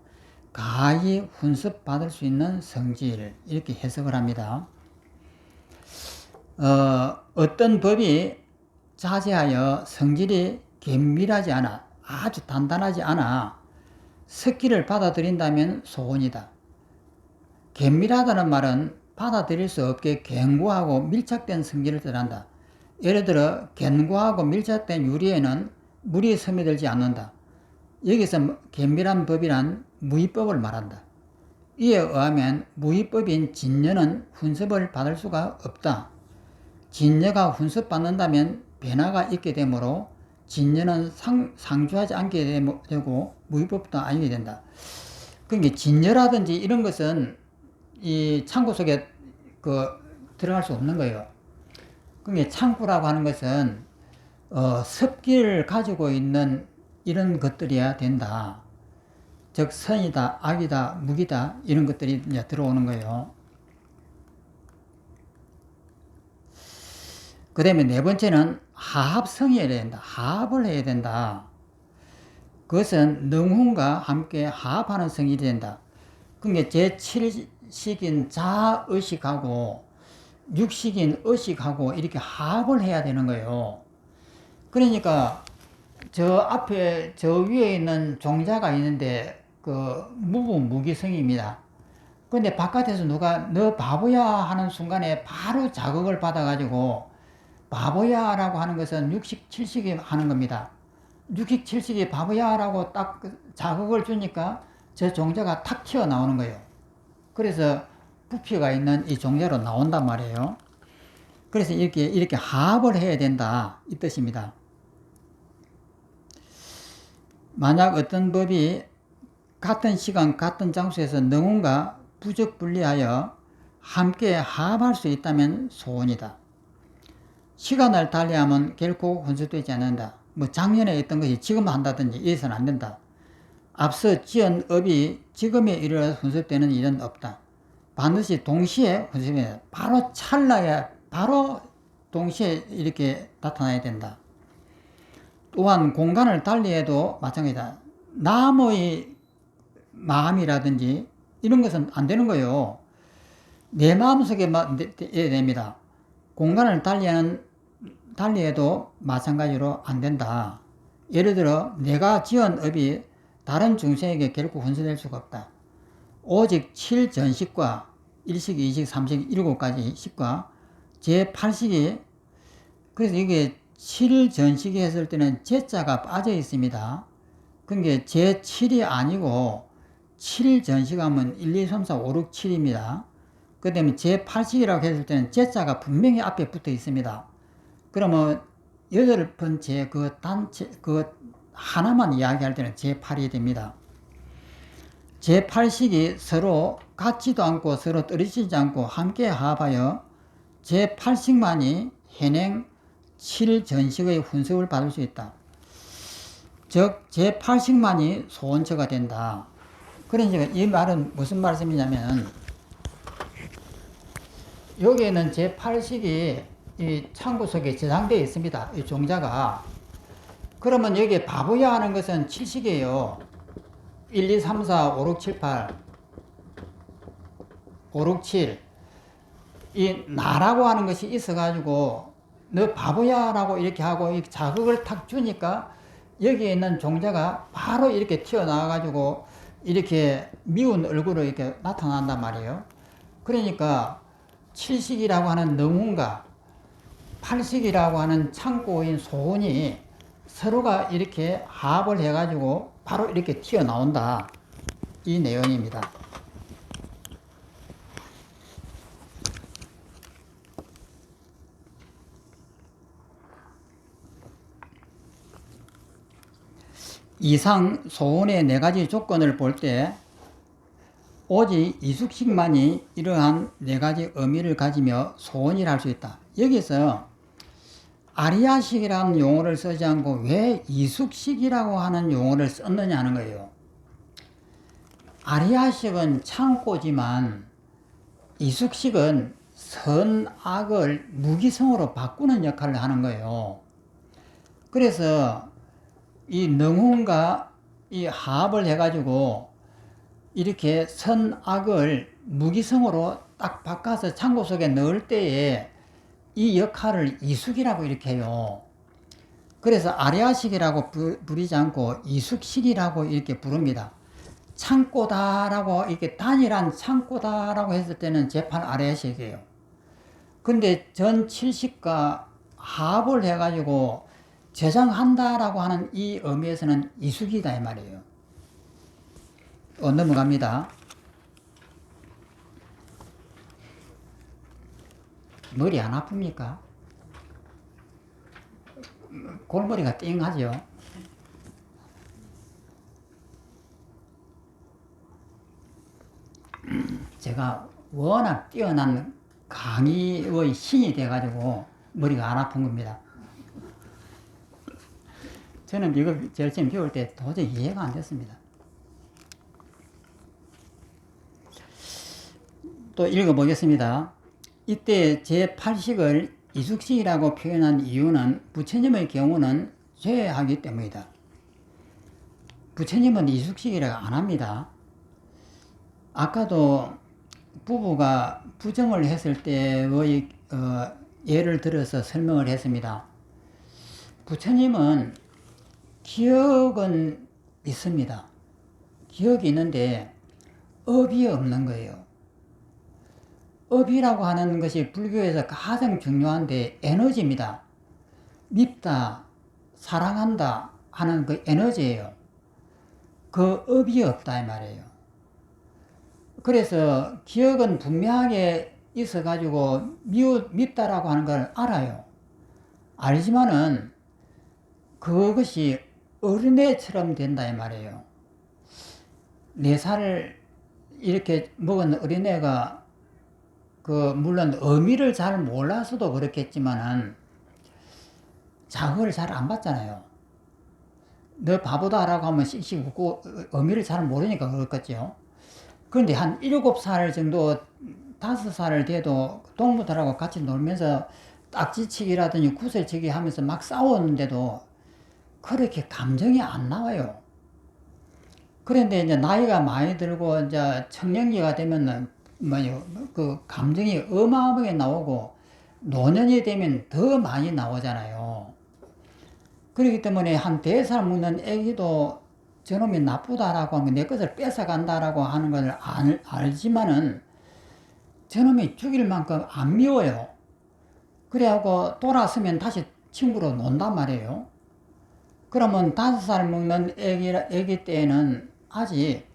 가히 훈습받을 수 있는 성질, 이렇게 해석을 합니다. 어떤 법이 자세하여 성질이 긴밀하지 않아, 아주 단단하지 않아 석기를 받아들인다면 소원이다. 긴밀하다는 말은 받아들일 수 없게 견고하고 밀착된 성질을 뜻한다. 예를 들어 견고하고 밀착된 유리에는 물이 스며들지 않는다. 여기서 긴밀한 법이란 무위법을 말한다. 이에 의하면 무위법인 진여는 훈습을 받을 수가 없다. 진여가 훈습받는다면 변화가 있게 되므로 진여는 상주하지 않게 되고 무위법도 아니게 된다. 그러니까 진여라든지 이런 것은 이 창고 속에 들어갈 수 없는 거예요. 그러니까 창고라고 하는 것은 습기를 가지고 있는 이런 것들이어야 된다. 즉 선이다, 악이다, 무기다 이런 것들이 이제 들어오는 거예요. 그 다음에 4번째는 하합성이 해야 된다. 하합을 해야 된다. 그것은 능훈과 함께 하합하는 성질이 된다. 그러니까 제7식인 자의식하고 6식인 의식하고 이렇게 하합을 해야 되는 거예요. 그러니까 저 앞에 저 위에 있는 종자가 있는데 무부무기성입니다. 근데 바깥에서 누가 너 바보야 하는 순간에 바로 자극을 받아가지고 바보야 라고 하는 것은 6식, 7식이 하는 겁니다. 6식, 7식이 바보야 라고 딱 자극을 주니까 저 종자가 탁 튀어나오는 거예요. 그래서 부피가 있는 이 종자로 나온단 말이에요. 그래서 이렇게 합을 해야 된다 이 뜻입니다. 만약 어떤 법이 같은 시간 같은 장소에서 능운과 부적분리하여 함께 합할 수 있다면 소원이다. 시간을 달리하면 결코 혼수되지 않는다. 뭐 작년에 했던 것이 지금 한다든지 이래서는 안 된다. 앞서 지은 업이 지금에 이르러 혼수되는 일은 없다. 반드시 동시에 혼수되어야 바로 찰나야 바로 동시에 이렇게 나타나야 된다. 또한 공간을 달리해도 마찬가지다. 남의 마음이라든지 이런 것은 안 되는 거예요. 내 마음속에만 해야 됩니다. 공간을 달리해도 마찬가지로 안 된다. 예를 들어 내가 지은 업이 다른 중생에게 결코 혼수될 수가 없다. 오직 7전식과 1식, 2식, 3식, 7가지 식과 제8식이 그래서 이게 7전식이 했을 때는 제자가 빠져 있습니다. 그게 제7이 아니고 7전식 하면 1, 2, 3, 4, 5, 6, 7입니다. 그 다음에 제8식이라고 했을 때는 제자가 분명히 앞에 붙어 있습니다. 그러면 8번째 그 단체, 그 하나만 이야기할 때는 제8이 됩니다. 제8식이 서로 같지도 않고 서로 떨어지지 않고 함께 합하여 제8식만이 현행 7전식의 훈습을 받을 수 있다. 즉 제8식만이 소원처가 된다. 그러니까 이 말은 무슨 말씀이냐면 여기에는 제8식이 이 창구 속에 저장되어 있습니다. 이 종자가. 그러면 여기에 바보야 하는 것은 7식이에요. 1, 2, 3, 4, 5, 6, 7, 8 5, 6, 7 이 나라고 하는 것이 있어가지고 너 바보야 라고 이렇게 하고 이 자극을 탁 주니까 여기에 있는 종자가 바로 이렇게 튀어나와가지고 이렇게 미운 얼굴로 이렇게 나타난단 말이에요. 그러니까 7식이라고 하는 능운과 8식이라고 하는 창고인 소원이 서로가 이렇게 합을 해가지고 바로 이렇게 튀어나온다. 이 내용입니다. 이상 소원의 4가지 조건을 볼 때 오직 이숙식만이 이러한 4가지 의미를 가지며 소원이라 할 수 있다. 여기서 아리아식이라는 용어를 쓰지 않고 왜 이숙식이라고 하는 용어를 썼느냐 하는 거예요. 아리아식은 창고지만 이숙식은 선악을 무기성으로 바꾸는 역할을 하는 거예요. 그래서 이 능운과 이 합을 해가지고 이렇게 선악을 무기성으로 딱 바꿔서 창고 속에 넣을 때에 이 역할을 이숙이라고 이렇게 해요. 그래서 아리아식이라고 부르지 않고 이숙식이라고 이렇게 부릅니다. 창고다라고 이렇게 단일한 창고다라고 했을 때는 제8 아리아식이에요. 근데 전 7식과 합을 해가지고 저장한다라고 하는 이 의미에서는 이숙이다 이 말이에요. 넘어갑니다. 머리 안 아픕니까? 골머리가 띵하죠. 제가 워낙 뛰어난 강의의 신이 돼가지고 머리가 안 아픈 겁니다. 저는 이거 제일 처음 배울 때 도저히 이해가 안 됐습니다. 또 읽어보겠습니다. 이때 제8식을 이숙식이라고 표현한 이유는 부처님의 경우는 죄하기 때문이다. 부처님은 이숙식이라고 안 합니다. 아까도 부부가 부정을 했을 때의 예를 들어서 설명을 했습니다. 부처님은 기억은 있습니다. 기억이 있는데 업이 없는 거예요. 업이라고 하는 것이 불교에서 가장 중요한데 에너지입니다. 밉다, 사랑한다 하는 그 에너지예요. 그 업이 없다 이 말이에요. 그래서 기억은 분명하게 있어가지고 밉다라고 하는 걸 알아요. 알지만은 그것이 어린애처럼 된다 이 말이에요. 4살 이렇게 먹은 어린애가 물론 의미를 잘 몰라서도 그렇겠지만은 자극을 잘 안 받잖아요. 너 바보다라고 하면 씩씩 웃고 의미를 잘 모르니까 그렇겠죠. 그런데 한 7살 정도 5살 돼도 동무들하고 같이 놀면서 딱지치기라든지 구슬치기 하면서 막 싸웠는데도 그렇게 감정이 안 나와요. 그런데 이제 나이가 많이 들고 이제 청년기가 되면은 그 감정이 어마어마하게 나오고 노년이 되면 더 많이 나오잖아요. 그렇기 때문에 한 4살 먹는 애기도 저놈이 나쁘다라고 하면 내 것을 뺏어간다라고 하는 걸 알지만은 저놈이 죽일 만큼 안 미워요. 그래갖고 돌아서면 다시 친구로 논단 말이에요. 그러면 5살 먹는 애기 때에는 아직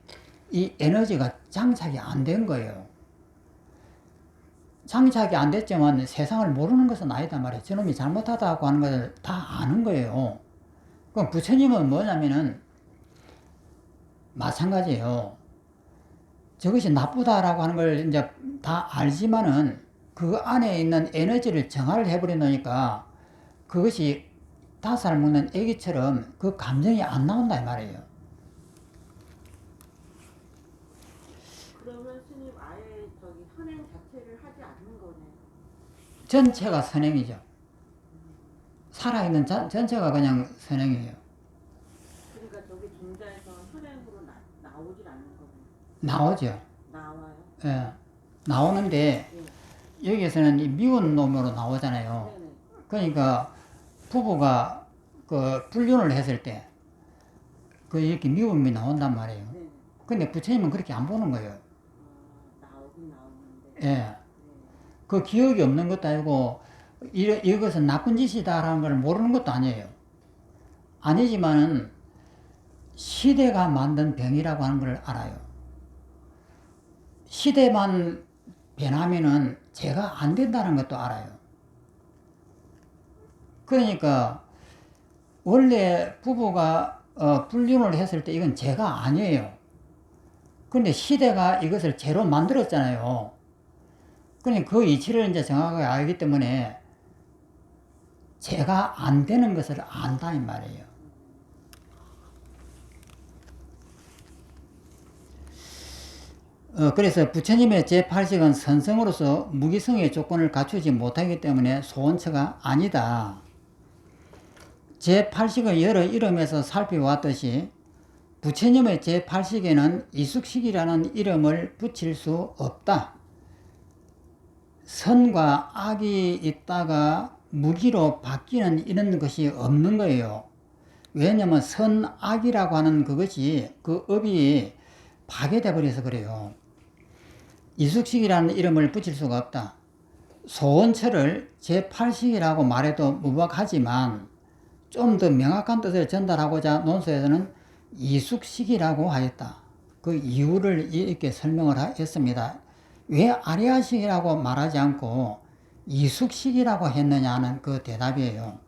이 에너지가 장착이 안 된 거예요. 장착이 안 됐지만 세상을 모르는 것은 아니다 말이에요. 저놈이 잘못하다고 하는 것을 다 아는 거예요. 그럼 부처님은 뭐냐면은 마찬가지예요. 저것이 나쁘다라고 하는 걸 이제 다 알지만은 그 안에 있는 에너지를 정화를 해버려 놓으니까 그것이 5살 먹는 애기처럼 그 감정이 안 나온다 이 말이에요. 그러면 스님 아예 선행 자체를 하지 않는 거네. 전체가 선행이죠. 살아있는 전체가 그냥 선행이에요. 그러니까 저기 중자에서 선행으로 나오질 않는 거네. 나오죠. 나와요? 예. 나오는데 여기에서는 이 미운 놈으로 나오잖아요. 네네. 그러니까 부부가 불륜을 했을 때 이렇게 미움이 나온단 말이에요. 네네. 근데 부처님은 그렇게 안 보는 거예요. 나오긴 나오는데. 예. 네. 그 기억이 없는 것도 아니고 이것은 나쁜 짓이다라는 걸 모르는 것도 아니에요. 아니지만은 시대가 만든 병이라고 하는 걸 알아요. 시대만 변하면은 죄가 안 된다는 것도 알아요. 그러니까 원래 부부가 불륜을 했을 때 이건 죄가 아니에요. 그런데 시대가 이것을 죄로 만들었잖아요. 그러니까 그 이치를 이제 정확하게 알기 때문에 죄가 안 되는 것을 안다 이 말이에요. 그래서 부처님의 제8식은 선성으로서 무기성의 조건을 갖추지 못하기 때문에 소원처가 아니다. 제8식의 여러 이름에서 살펴왔듯이 부처님의 제8식에는 이숙식이라는 이름을 붙일 수 없다. 선과 악이 있다가 무기로 바뀌는 이런 것이 없는 거예요. 왜냐하면 선, 악이라고 하는 그것이 그 업이 파괴돼 버려서 그래요. 이숙식이라는 이름을 붙일 수가 없다. 소원처를 제8식이라고 말해도 무박하지만 좀 더 명확한 뜻을 전달하고자 논서에서는 이숙식이라고 하였다. 그 이유를 이렇게 설명을 했습니다. 왜 아리아식이라고 말하지 않고 이숙식이라고 했느냐는 그 대답이에요.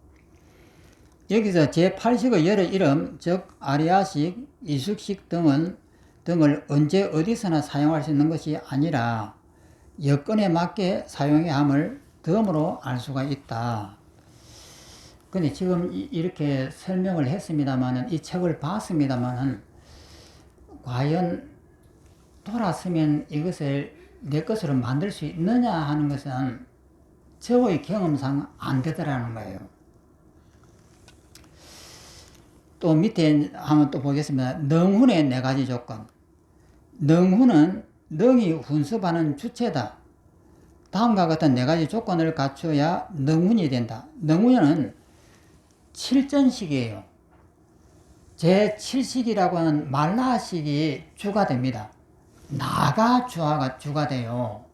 여기서 제8식의 여러 이름, 즉 아리아식, 이숙식 등을 언제 어디서나 사용할 수 있는 것이 아니라 여건에 맞게 사용해야 함을 덤으로 알 수가 있다. 근데 지금 이렇게 설명을 했습니다만은, 이 책을 봤습니다만은, 과연 돌아서면 이것을 내 것으로 만들 수 있느냐 하는 것은 저의 경험상 안 되더라는 거예요. 또 밑에 한번 또 보겠습니다. 능훈의 4가지 조건. 능훈은 능이 훈습하는 주체다. 다음과 같은 4가지 조건을 갖춰야 능훈이 된다. 능훈은 7전식이에요. 제7식이라고 하는 말라식이 주가 됩니다. 나가 주가 돼요.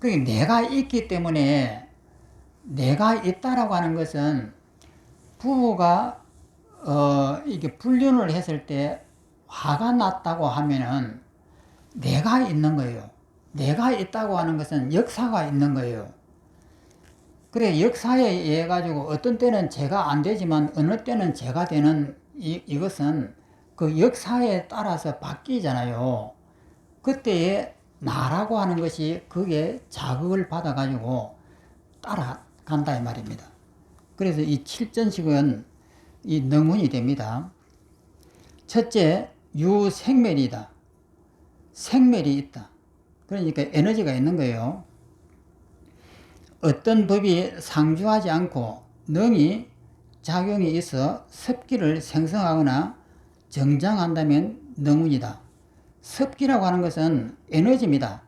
그게 내가 있기 때문에, 내가 있다라고 하는 것은 부부가 이게 불륜을 했을 때 화가 났다고 하면은 내가 있는 거예요. 내가 있다고 하는 것은 역사가 있는 거예요. 그래, 역사에 의해 가지고 어떤 때는 제가 안 되지만 어느 때는 제가 되는 이것은 그 역사에 따라서 바뀌잖아요. 그때의 나라고 하는 것이 그게 자극을 받아 가지고 따라간다 이 말입니다. 그래서 이 칠전식은 이 능훈이 됩니다. 첫째, 유생멸이다. 생멸이 있다. 그러니까 에너지가 있는 거예요. 어떤 법이 상주하지 않고 능히 작용이 있어 습기를 생성하거나 정장한다면 능운이다. 습기라고 하는 것은 에너지입니다.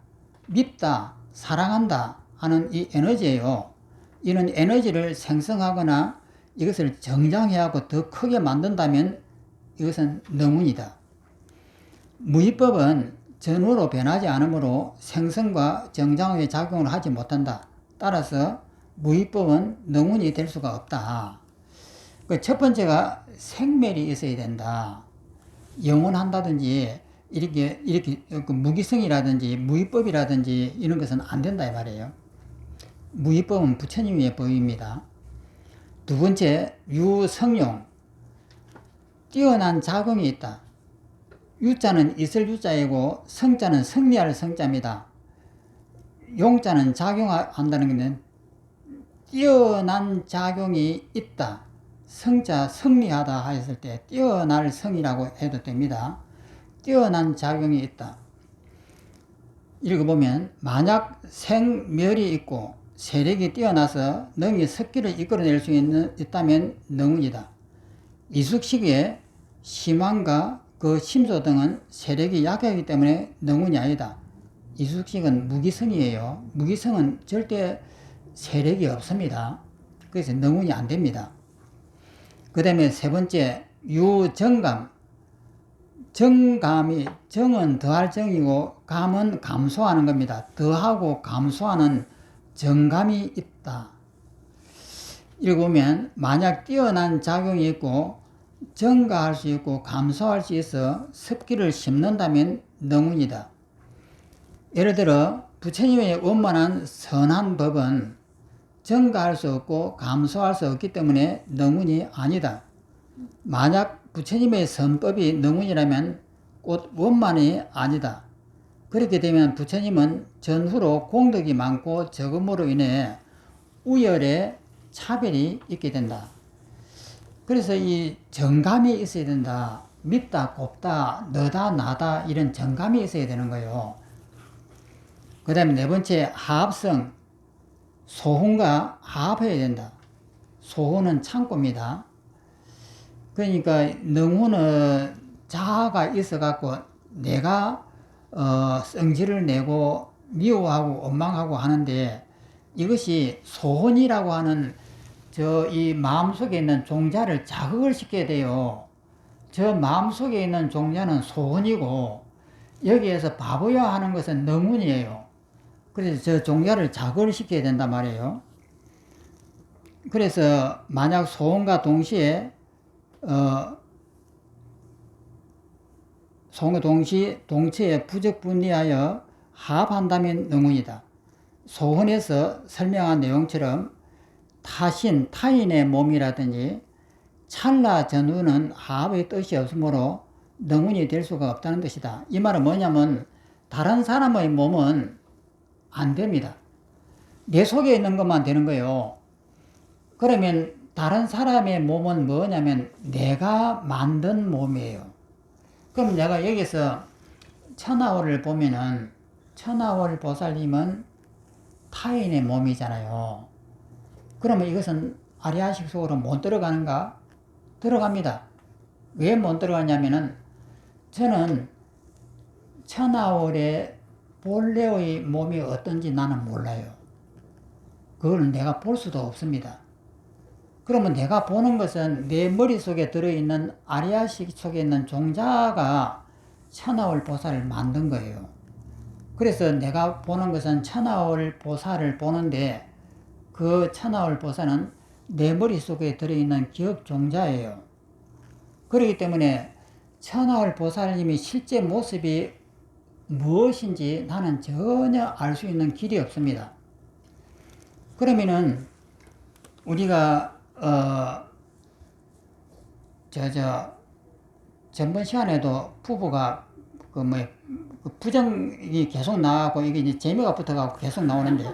밉다, 사랑한다 하는 이 에너지예요. 이런 에너지를 생성하거나 이것을 정장해하고 더 크게 만든다면 이것은 능운이다. 무위법은 전후로 변하지 않으므로 생성과 정장의 작용을 하지 못한다. 따라서 무위법은 능운이 될 수가 없다. 첫 번째가 생멸이 있어야 된다. 영원한다든지 이렇게 무기성이라든지 무위법이라든지 이런 것은 안 된다 이 말이에요. 무위법은 부처님의 법입니다. 두 번째, 유성용. 뛰어난 자궁이 있다. 유자는 있을 유자이고 성자는 승리할 성자입니다. 용자는 작용한다는 것은 뛰어난 작용이 있다. 성자 승리하다 하였을 때 뛰어날 성이라고 해도 됩니다. 뛰어난 작용이 있다. 읽어보면 만약 생멸이 있고 세력이 뛰어나서 능히 습기를 이끌어낼 수 있다면 능운이다. 이숙식의 심환과 그 심소 등은 세력이 약하기 때문에 능운이 아니다. 이숙식은 무기성이에요. 무기성은 절대 세력이 없습니다. 그래서 능운이 안 됩니다. 그 다음에 세 번째, 유정감. 정감이, 정은 더할 정이고 감은 감소하는 겁니다. 더하고 감소하는 정감이 있다. 읽으면 만약 뛰어난 작용이 있고 증가할 수 있고 감소할 수 있어 습기를 심는다면 능운이다. 예를 들어 부처님의 원만한 선한 법은 증가할 수 없고 감소할 수 없기 때문에 능운이 아니다. 만약 부처님의 선법이 능운이라면 곧 원만이 아니다. 그렇게 되면 부처님은 전후로 공덕이 많고 적음으로 인해 우열의 차별이 있게 된다. 그래서 이 정감이 있어야 된다. 밉다, 곱다, 너다, 나다 이런 정감이 있어야 되는 거예요. 그 다음에 네 번째, 하합성. 소혼과 하합해야 된다. 소혼은 창고입니다. 그러니까 능훈은 자아가 있어갖고 내가 성질을 내고 미워하고 원망하고 하는데 이것이 소혼이라고 하는 이 마음속에 있는 종자를 자극을 시켜야 돼요. 저 마음속에 있는 종자는 소혼이고 여기에서 바보야 하는 것은 능운이에요. 그래서 저 종자를 자극을 시켜야 된단 말이에요. 그래서 만약 소혼과 동시에 소혼과 동체에 부적분리하여 합한다면 능운이다. 소혼에서 설명한 내용처럼 타인의 몸이라든지 찰나 전후는 합의 뜻이 없으므로 능운이 될 수가 없다는 뜻이다. 이 말은 뭐냐면 다른 사람의 몸은 안 됩니다. 내 속에 있는 것만 되는 거예요. 그러면 다른 사람의 몸은 뭐냐면 내가 만든 몸이에요. 그럼 내가 여기서 천하월을 보면은 천하월 보살님은 타인의 몸이잖아요. 그러면 이것은 아리아식 속으로 못 들어가는가? 들어갑니다. 왜 못 들어가냐면은 저는 천하월의 본래의 몸이 어떤지 나는 몰라요. 그걸 내가 볼 수도 없습니다. 그러면 내가 보는 것은 내 머릿속에 들어있는 아리아식 속에 있는 종자가 천하월 보살을 만든 거예요. 그래서 내가 보는 것은 천하월 보살을 보는데 그 천하월 보살은 내 머릿속에 들어있는 기억 종자예요. 그렇기 때문에 천하월 보살님이 실제 모습이 무엇인지 나는 전혀 알 수 있는 길이 없습니다. 그러면은 우리가 전번 시간에도 부부가 그 부정이 계속 나가고 이게 이제 재미가 붙어가고 계속 나오는데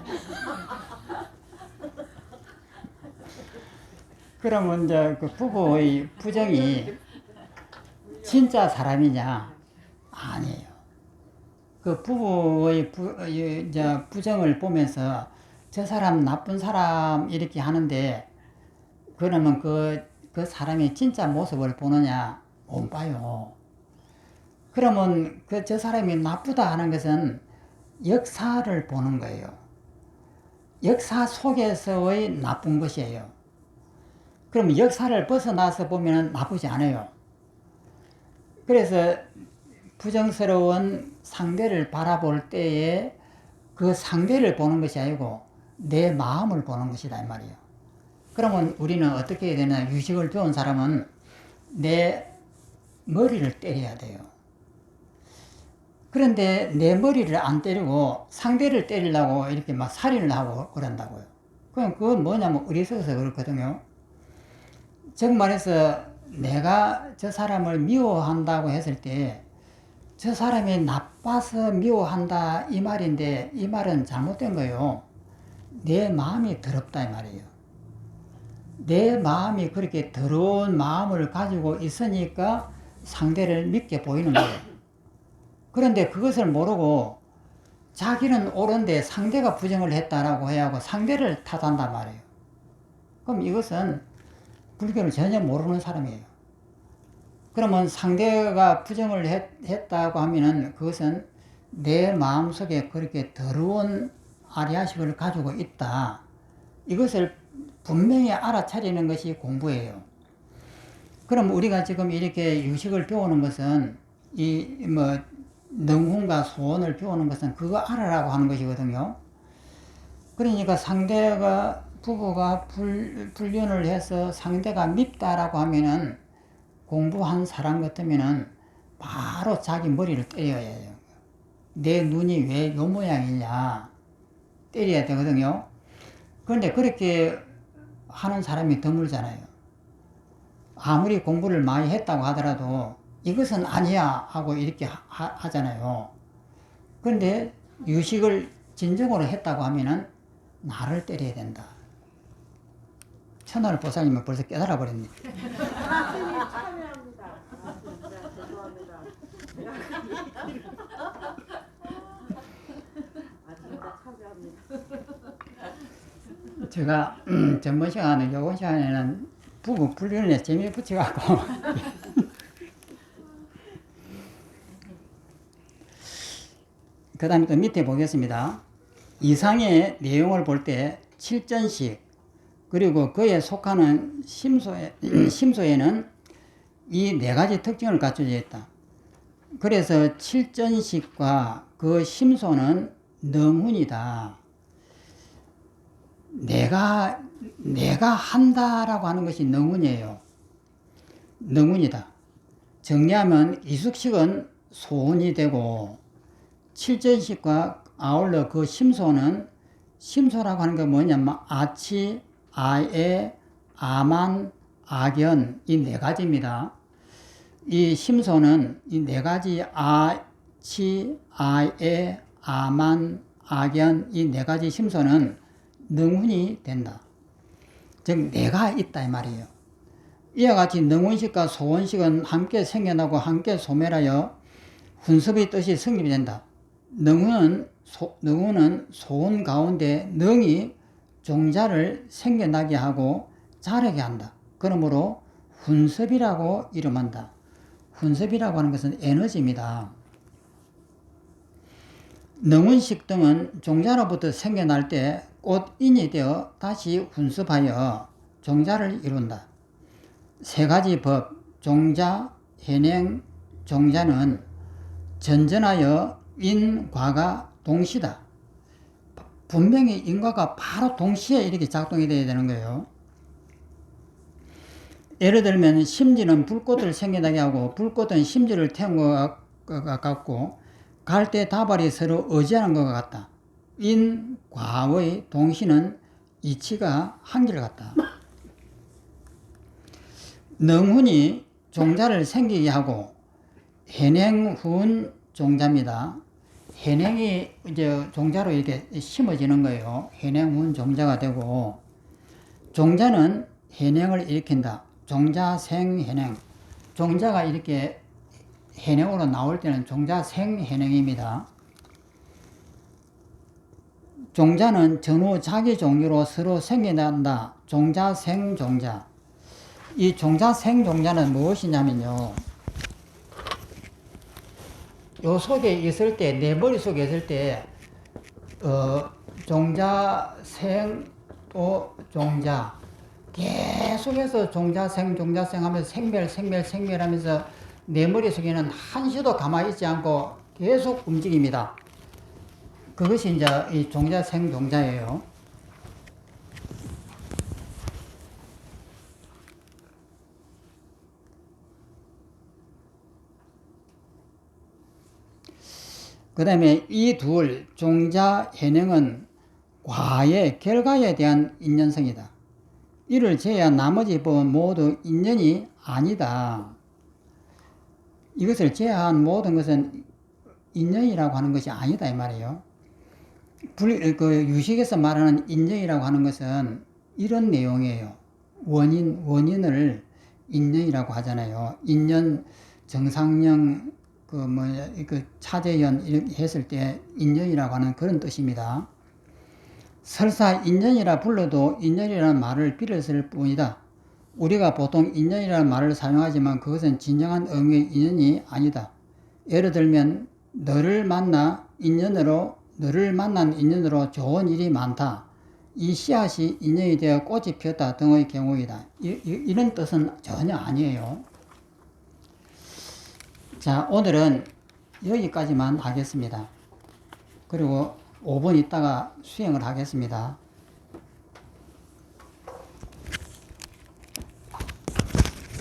그러면 이제 그 부부의 부정이 진짜 사람이냐? 아니에요. 그 부부의 부정을 보면서 저 사람 나쁜 사람 이렇게 하는데 그러면 그 사람의 진짜 모습을 보느냐? 못 봐요. 그러면 저 사람이 나쁘다 하는 것은 역사를 보는 거예요. 역사 속에서의 나쁜 것이에요. 그럼 역사를 벗어나서 보면 나쁘지 않아요. 그래서 부정스러운 상대를 바라볼 때에 그 상대를 보는 것이 아니고 내 마음을 보는 것이다 이 말이에요. 그러면 우리는 어떻게 해야 되나? 유식을 배운 사람은 내 머리를 때려야 돼요. 그런데 내 머리를 안 때리고 상대를 때리려고 이렇게 막 살인을 하고 그런다고요. 그건 뭐냐면 어리석어서 그렇거든요. 즉 말해서 내가 저 사람을 미워한다고 했을 때 저 사람이 나빠서 미워한다 이 말인데 이 말은 잘못된 거예요. 내 마음이 더럽다 이 말이에요. 내 마음이 그렇게 더러운 마음을 가지고 있으니까 상대를 밉게 보이는 거예요. 그런데 그것을 모르고 자기는 옳은데 상대가 부정을 했다라고 해야 하고 상대를 탓한단 말이에요. 그럼 이것은 불교를 전혀 모르는 사람이에요. 그러면 상대가 부정을 했다고 하면은 그것은 내 마음속에 그렇게 더러운 아리아식을 가지고 있다. 이것을 분명히 알아차리는 것이 공부예요. 그럼 우리가 지금 이렇게 유식을 배우는 것은 능훈과 소원을 배우는 것은 그거 알아라고 하는 것이거든요. 그러니까 부부가 불륜을 해서 상대가 밉다라고 하면은 공부한 사람 같으면은 바로 자기 머리를 때려야 해요. 내 눈이 왜 요 모양이냐 때려야 되거든요. 그런데 그렇게 하는 사람이 드물잖아요. 아무리 공부를 많이 했다고 하더라도 이것은 아니야 하고 이렇게 하잖아요. 그런데 유식을 진정으로 했다고 하면은 나를 때려야 된다. 천하를 보살님은 벌써 깨달아 버렸네. 참여합니다. 진짜 죄송합니다. 진짜 참여합니다. 제가 전번 시간에 요번 시간에는 부부 불륜에 재미 붙여갖고 그 다음에 또 밑에 보겠습니다. 이상의 내용을 볼 때 칠전식 그리고 그에 속하는 심소에는 이 네 가지 특징을 갖춰져 있다. 그래서 칠전식과 그 심소는 능훈이다. 내가 한다라고 하는 것이 능훈이에요. 능훈이다. 정리하면 이숙식은 소원이 되고 칠전식과 아울러 그 심소라고 하는 게 뭐냐면 아치, 아에, 아만, 악연 이 네 가지입니다. 이 심소는 이 네 가지 아치, 아에, 아만, 악연 이 네 가지 심소는 능훈이 된다. 즉 내가 있다 이 말이에요. 이와 같이 능훈식과 소원식은 함께 생겨나고 함께 소멸하여 훈습의 뜻이 성립이 된다. 능훈은 소원 가운데 능이 종자를 생겨나게 하고 자라게 한다. 그러므로 훈습이라고 이름한다. 훈습이라고 하는 것은 에너지입니다. 능훈식 등은 종자로부터 생겨날 때 꽃인이 되어 다시 훈습하여 종자를 이룬다. 세 가지 법, 종자, 현행, 종자는 전전하여 인과가 동시다. 분명히 인과가 바로 동시에 이렇게 작동이 되어야 되는 거예요. 예를 들면 심지는 불꽃을 생겨나게 하고 불꽃은 심지를 태운 것 같고 갈대 다발이 서로 의지하는 것과 같다. 인, 과의 동시는 이치가 한결같다. 능훈이 종자를 생기게 하고 해냉훈 종자입니다. 해냉이 이제 종자로 이렇게 심어지는 거예요. 해냉훈 종자가 되고, 종자는 해냉을 일으킨다. 종자 생해냉. 종자가 이렇게 해냉으로 나올 때는 종자 생해냉입니다. 종자는 전후 자기 종류로 서로 생겨난다. 종자 생종자. 이 종자 생종자는 무엇이냐면요, 요 속에 있을 때, 내 머릿속에 있을 때, 종자, 생, 또 종자. 계속해서 종자, 생 하면서 생멸 하면서 내 머릿속에는 한시도 가만히 있지 않고 계속 움직입니다. 그것이 이제 이 종자, 생 종자예요. 그 다음에 이 둘, 종자, 해냉은 과의 결과에 대한 인연성이다. 이를 제외한 나머지 법은 모두 인연이 아니다. 이것을 제외한 모든 것은 인연이라고 하는 것이 아니다 이 말이에요. 유식에서 말하는 인연이라고 하는 것은 이런 내용이에요. 원인을 인연이라고 하잖아요. 인연, 정상령, 차재연 이렇게 했을 때 인연이라고 하는 그런 뜻입니다. 설사 인연이라 불러도 인연이라는 말을 빌었을 뿐이다. 우리가 보통 인연이라는 말을 사용하지만 그것은 진정한 의미의 인연이 아니다. 예를 들면 너를 만난 인연으로 좋은 일이 많다. 이 씨앗이 인연이 되어 꽃이 피었다 등의 경우이다. 이런 뜻은 전혀 아니에요. 자, 오늘은 여기까지만 하겠습니다. 그리고 5분 있다가 수행을 하겠습니다.